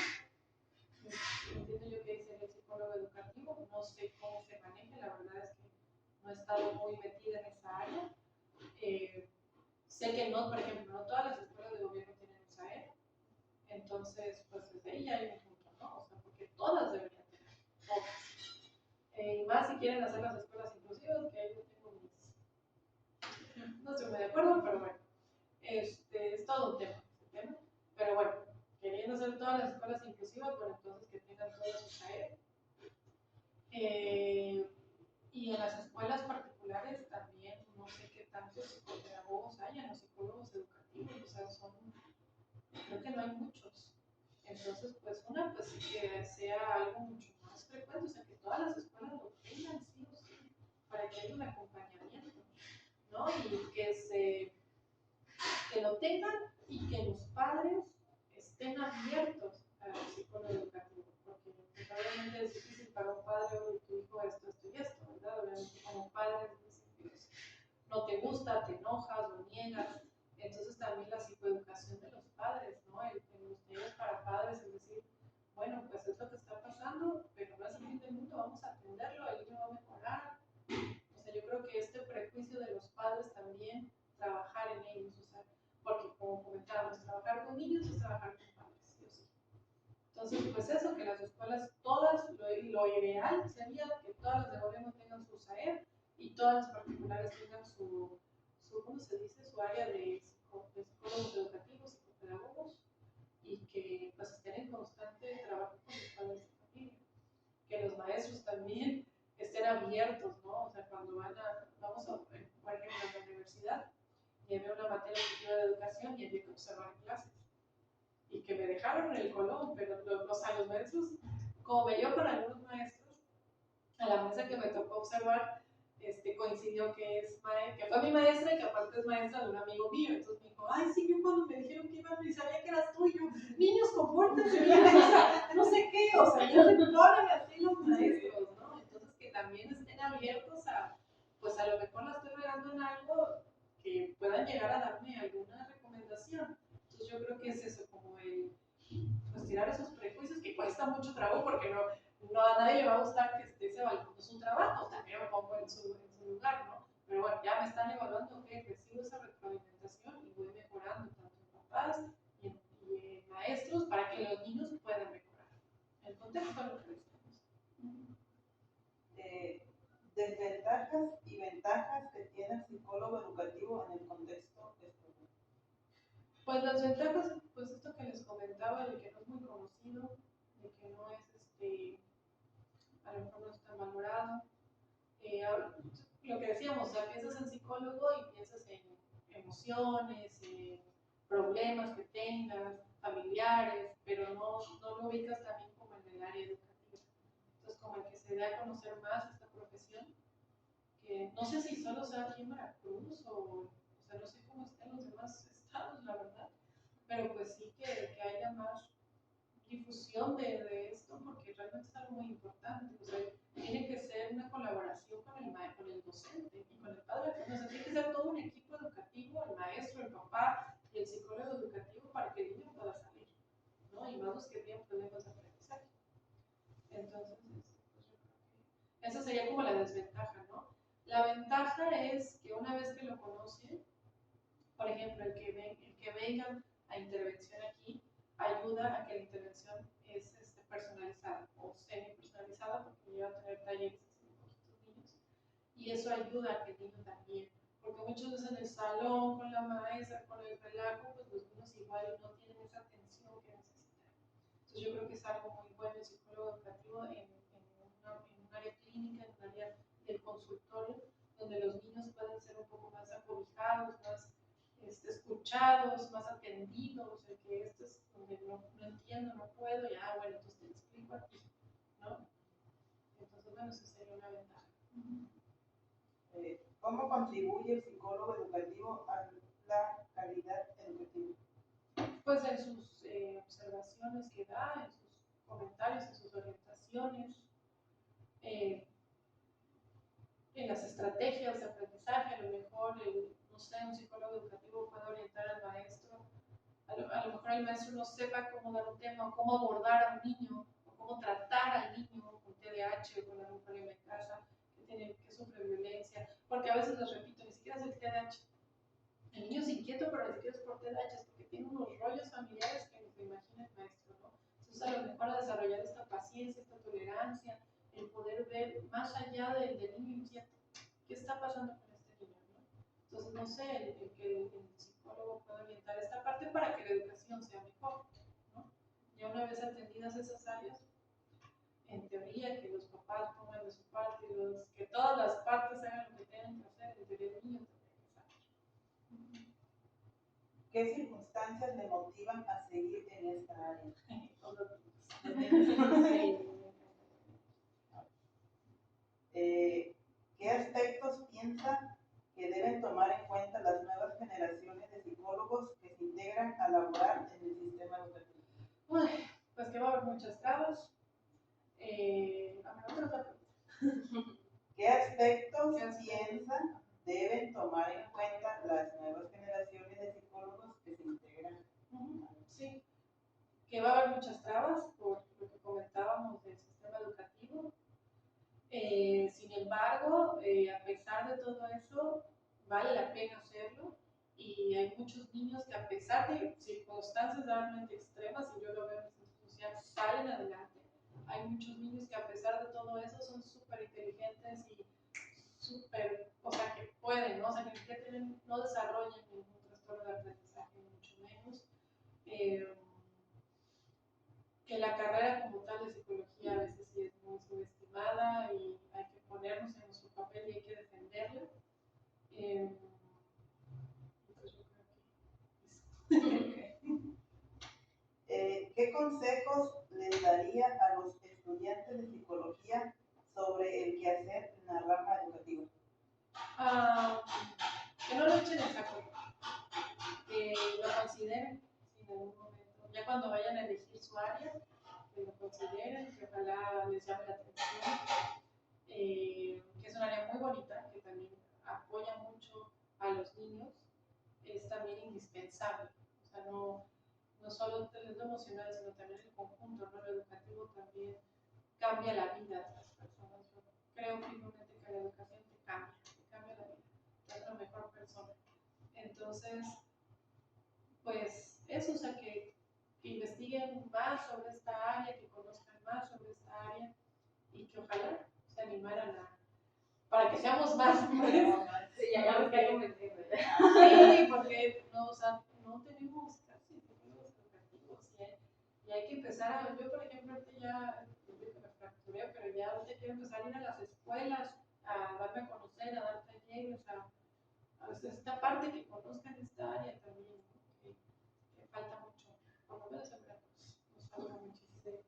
Speaker 2: Entiendo yo que sería el psicólogo educativo. No sé cómo se maneja, la verdad es que no he estado muy metida en esa área. Sé que no, por ejemplo, no todas las escuelas de gobierno tienen USAER. Entonces, pues desde ahí ya hay un punto, ¿no? O sea, porque todas deberían tener, todas. Y más si quieren hacer las escuelas inclusivas, que ahí yo tengo mis... No estoy muy de acuerdo, pero bueno, es todo un tema, este tema. Pero bueno, queriendo hacer todas las escuelas inclusivas, bueno, entonces que tengan todas sus AE. Y en las escuelas particulares también, no sé qué tantos psicopedagogos hayan, los psicólogos educativos, o sea, creo que no hay muchos. Entonces, pues pues que sea algo mucho más frecuente, o sea, que todas las escuelas lo tengan, sí o sí, para que haya un acompañamiento, ¿no? Y que lo tengan y que los padres estén abiertos al psicólogo educativo, porque obviamente es difícil para un padre, oye, tu hijo esto y esto, ¿verdad? Obviamente como padre es difícil, no te gusta, te enojas, lo niegas. Entonces también la psicoeducación de los padres, ¿no? En los talleres para padres, es decir, bueno, pues es lo que está pasando, pero no es el fin del mundo, vamos a atenderlo, el niño va a mejorar. O sea, yo creo que este prejuicio de los padres también, trabajar en ellos, o sea, porque como comentábamos, trabajar con niños es trabajar con padres, ¿sí o sí? Entonces, pues eso, que las escuelas, todas, lo ideal sería que todas las de gobierno tengan su SAER y todas las particulares tengan ¿cómo se dice? Su área de psicólogos educativos, psicopedagogos, y que pues estén en constante trabajo con los padres de familia. Que los maestros también estén abiertos, ¿no? O sea, cuando vamos a, por ejemplo, a la universidad, llevé una materia objetiva de educación y había que observar clases. Y que me dejaron en el colón, pero los maestros, como me dio con algunos maestros, a la mesa que me tocó observar, coincidió que fue mi maestra y que aparte es maestra de un amigo mío. Entonces me dijo, ay, sí, yo cuando me dijeron que ibas, ni sabía que eras tú. Yo, niños, compórtense bien, no sé qué, o sea, ya se ponen así los maestros, ¿no? Entonces que también estén abiertos pues a lo mejor la estoy regando en algo, que puedan llegar a darme alguna recomendación. Entonces yo creo que es eso, como pues tirar esos prejuicios que cuesta mucho trabajo porque no a nadie le va a gustar que esté ese balcón, es un trabajo, también me pongo en su lugar, ¿no? Pero bueno, ya me están evaluando, ok, recibo esa retroalimentación y voy mejorando tanto en papás y en maestros para que los niños puedan mejorar. El contexto lo que decimos.
Speaker 4: Desventajas y ventajas que tiene el psicólogo educativo en el contexto escolar.
Speaker 2: Pues las ventajas, pues esto que les comentaba, de que no es muy conocido, de que no es a lo mejor no está valorado. Lo que decíamos, o sea, piensas en psicólogo y piensas en emociones, en problemas que tengas, familiares, pero no lo ubicas también como en el área educativa. Entonces, como el que se dé a conocer más esta profesión, que no sé si solo sea aquí en Veracruz o sea, no sé cómo están los demás estados, la verdad, pero pues sí que haya más difusión de esto, porque realmente es algo muy importante. O sea, tiene que ser una colaboración con el docente y con el padre. O sea, tiene que ser todo un equipo educativo, el maestro, el papá y el psicólogo educativo para que el niño pueda salir, ¿no? Y más los que tienen problemas de aprendizaje. Entonces, pues yo creo que esa sería como la desventaja, ¿no? La ventaja es que una vez que lo conocen, por ejemplo, el que vengan a intervención aquí, ayuda a que la intervención es personalizada o semi-personalizada, porque yo voy a tener talleres y eso ayuda a que el niño también, porque muchas veces en el salón, con la maestra, con el relajo, pues los niños igual no tienen esa atención que necesitan. Entonces yo creo que es algo muy bueno el psicólogo educativo en un área clínica, en un área del consultorio, donde los niños pueden ser un poco más acobijados, más escuchados, más atendidos, el que esto es donde no entiendo, no puedo, ya bueno, entonces te lo explico a ti, ¿no? Entonces, bueno, eso sería una ventaja.
Speaker 4: ¿Cómo contribuye el psicólogo educativo a la calidad educativa?
Speaker 2: Pues en sus observaciones que da, en sus comentarios, en sus orientaciones, en las estrategias de aprendizaje, a lo mejor, no sé, un psicólogo educativo puede orientar al maestro, a lo mejor el maestro no sepa cómo dar un tema, o cómo abordar a un niño, o cómo tratar al niño con TDAH o con algún problema en casa, que sufre violencia, porque a veces les repito, ni siquiera es el TDAH. El niño es inquieto, pero ni siquiera es por TDAH, es porque tiene unos rollos familiares que ni se imagina el maestro, ¿no? Entonces, a lo mejor a desarrollar esta paciencia, esta tolerancia, el poder ver más allá del niño inquieto, qué está pasando con este niño, ¿no? Entonces, no sé, el que el psicólogo pueda orientar esta parte para que la educación sea mejor, ¿no? Ya una vez atendidas esas áreas, en teoría, que los papás pongan de su parte, que todas las partes hagan lo que tengan que hacer, en teoría el niño tendría que saber.
Speaker 4: ¿Qué circunstancias le motivan a seguir en esta área? ¿Qué aspectos piensa que deben tomar en cuenta las nuevas generaciones de psicólogos que se integran a laborar en el sistema educativo?
Speaker 2: Pues que va a haber muchas trabas. Otra pregunta.
Speaker 4: ¿Qué aspectos piensa deben tomar en cuenta las nuevas generaciones de psicólogos que se integran?
Speaker 2: Sí, que va a haber muchas trabas por lo que comentábamos del sistema educativo. Sin embargo, a pesar de todo eso, vale la pena hacerlo y hay muchos niños que a pesar de circunstancias realmente extremas, y yo lo veo en el centro social, salen adelante. Hay muchos niños que a pesar de todo eso son súper inteligentes y súper, o sea, que pueden, ¿no? O sea, que no desarrollan ningún trastorno de aprendizaje, ni mucho menos. Que la carrera como tal de psicología a veces sí es muy subestimada y hay que ponernos en nuestro papel y hay que defenderla. Pues yo creo que
Speaker 4: ¿Qué consejos les daría a los estudiantes de psicología sobre el quehacer en la rama educativa?
Speaker 2: Que no lo echen en saco, que lo consideren en algún momento. Ya cuando vayan a elegir su área, que lo consideren, que ojalá les llame la atención. Que es un área muy bonita, que también apoya mucho a los niños, es también indispensable. O sea, no solo el lo emocional, sino también el conjunto, ¿no? Lo educativo también cambia la vida de las personas. Yo creo firmemente que la educación te cambia la vida, te hace una mejor persona. Entonces, pues eso, o sea, que investiguen más sobre esta área, que conozcan más sobre esta área y que ojalá se animaran para que seamos más.
Speaker 1: Sí, ya ves que hay un mensaje.
Speaker 2: Sí, porque no, o sea, no tenemos casi psicólogos educativos y hay que empezar a, yo por ejemplo ahorita ya, yo digo que me fracturé, pero ya ahorita quiero empezar a ir a las escuelas, a darme a conocer, a dar talleres, a esta parte que conozcan esta área también, ¿no? que falta mucho, por lo menos en Veracruz, nos falta muchísimo.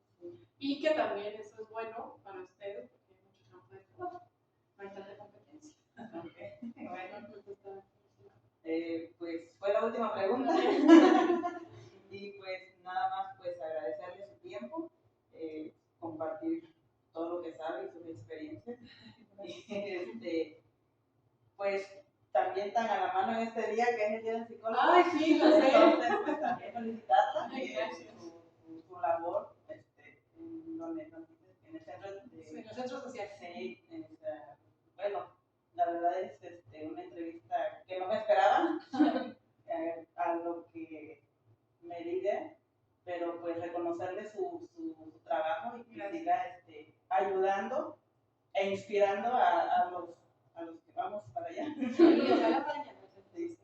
Speaker 2: Y que también eso es bueno para ustedes, porque hay mucho campo de trabajo, no hay tanta competencia.
Speaker 4: Okay. Bueno, pues fue la última pregunta. Y pues nada más pues agradecerle su tiempo, compartir todo lo que sabe y sus experiencias. Pues también tan a la mano en este día que es el Día del Psicólogo.
Speaker 2: Ay, sí, lo sé.
Speaker 4: Entonces, pues también felicitarla su labor en el centro
Speaker 2: en el centro social.
Speaker 4: Sí, bueno, la verdad es una entrevista que no me esperaba a lo que me diga, pero pues reconocerle su trabajo y que siga ayudando e inspirando a los vamos para allá.
Speaker 2: Sí, ojalá vayan.
Speaker 4: Sí.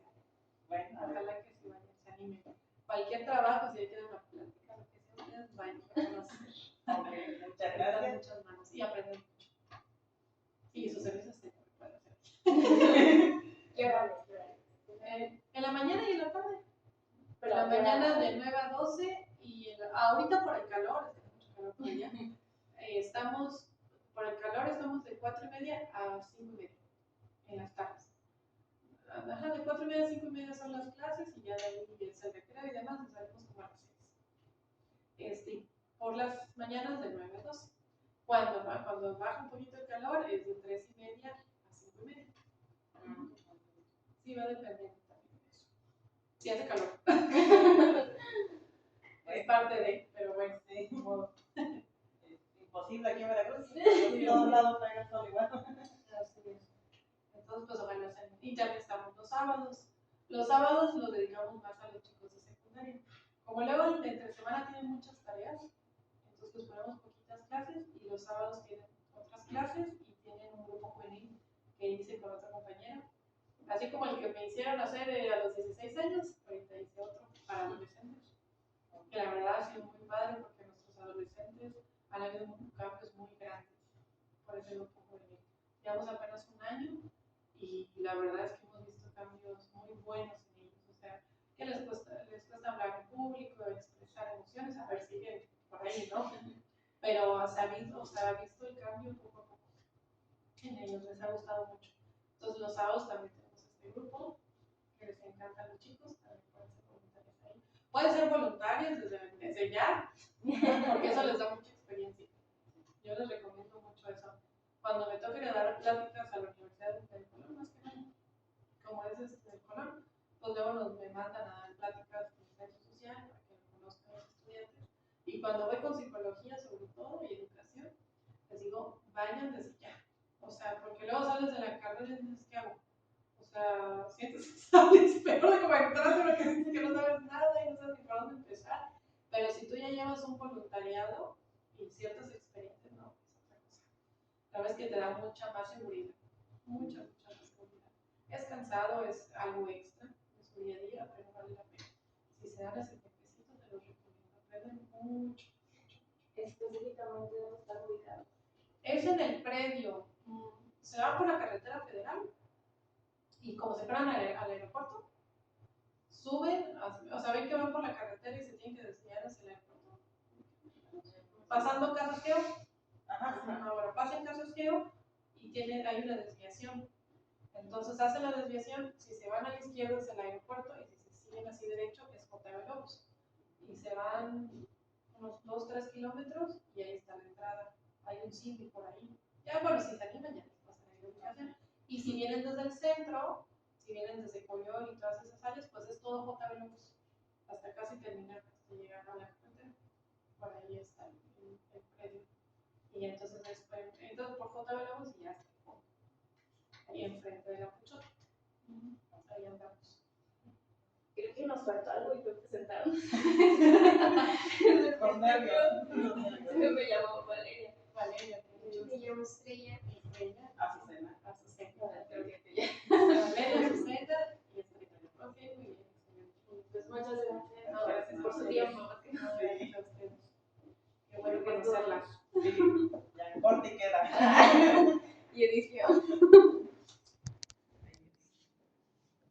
Speaker 4: Bueno, a ver.
Speaker 2: Ojalá que se vayan, se animen. Cualquier trabajo, si hay que dar una plática, lo que sea, ustedes vayan a conocer.
Speaker 4: Ok, muchas
Speaker 2: Están
Speaker 4: gracias.
Speaker 2: muchas manos y aprenden mucho. Y sus servicios se pueden hacer.
Speaker 3: ¿Qué horarios?
Speaker 2: En la mañana y en la tarde.
Speaker 1: Pero
Speaker 2: En la
Speaker 1: ¿a qué hora?
Speaker 2: mañana de 9 a 12 y ahorita por el calor, hace mucho calor por allá, estamos, por el calor estamos de 4:30 a 5:30 en las tardes. Ajá, de 4:30 a 5:30 son las clases y ya de ahí es el recreo y demás, nos salimos como a las 6. Por las mañanas de 9 a 12. Cuando baja un poquito el calor es de 3:30 a 5:30. Sí, va dependiendo también de eso. Sí hace calor. Es parte de, pero bueno,
Speaker 4: Sí.
Speaker 2: ni modo.
Speaker 4: Imposible aquí en Veracruz. En todos lados pega el sol igual.
Speaker 2: Así es. Entonces, pues bueno, y también estamos los sábados. Los sábados los dedicamos más a los chicos de secundaria. Como luego entre semana tienen muchas tareas, entonces pues ponemos poquitas clases y los sábados tienen otras clases y tienen un grupo juvenil que hice con otra compañera. Así como el que me hicieron hacer a los 16 años, ahorita hice otro para adolescentes. Que la verdad ha sido muy padre porque nuestros adolescentes han habido cambios muy grandes por ese grupo juvenil. Llevamos apenas un año y la verdad es que hemos visto cambios muy buenos en ellos. O sea, que les cuesta hablar en público, expresar emociones, a ver, siguen por ahí, ¿no? Pero se ha visto el cambio poco a poco en ellos, les ha gustado mucho. Entonces los sábados también tenemos este grupo que les encantan los chicos, también pueden ser voluntarios ahí. Pueden ser voluntarios desde ya, porque eso les da mucha experiencia. Yo les recomiendo mucho eso. Cuando me toque dar pláticas a la Universidad del Colón, más que nada, como es del Colón, pues luego me mandan a dar pláticas de servicio social para que lo conozcan los estudiantes. Y cuando voy con psicología, sobre todo, y educación, les digo, vayan desde ya. O sea, porque luego sales de la carrera y dices, ¿qué hago? O sea, sientes que sales peor de como entraste porque sientes que no sabes nada y no sabes ni por dónde empezar. Pero si tú ya llevas un voluntariado y ciertas experiencias, no, es otra cosa. La verdad es que te da mucha más seguridad. Mucha más seguridad. Es cansado, es algo extra de su día a día, pero vale la pena. Si se dan ese tiempecito, te lo recomiendo. Aprenden mucho.
Speaker 1: Específicamente, ¿dónde están ubicados?
Speaker 2: Es en el predio. Se va por la carretera federal y como se paran al aeropuerto, suben, o sea, ven que van por la carretera y se tienen que desviar hacia el aeropuerto. Pasando Casas Geo, ahora pasan Casas Geo y hay una desviación. Entonces hacen la desviación, si se van a la izquierda es el aeropuerto y si se siguen así derecho es JB Lobos. Y se van unos 2-3 kilómetros y ahí está la entrada. Hay un sitio por ahí. Ya bueno, si se animan ya les pasan ahí la ubicación. Y si vienen desde el centro, si vienen desde Coyol y todas esas áreas, pues es todo JB Lobos. Hasta casi terminar, hasta llegar a la carretera. Por ahí está el predio. Y entonces después, entonces por JB Lobos y ya está el fondo. Ahí enfrente de la Puchota. Ahí andamos.
Speaker 1: Creo que nos faltó algo y fue presentarnos.
Speaker 4: Con nervios.
Speaker 1: Me llamo Valeria.
Speaker 2: Valeria,
Speaker 3: Me llamo Estrella.
Speaker 2: Estrella,
Speaker 4: Azucena.
Speaker 2: Azucena.
Speaker 1: Creo que ya.
Speaker 2: Valeria,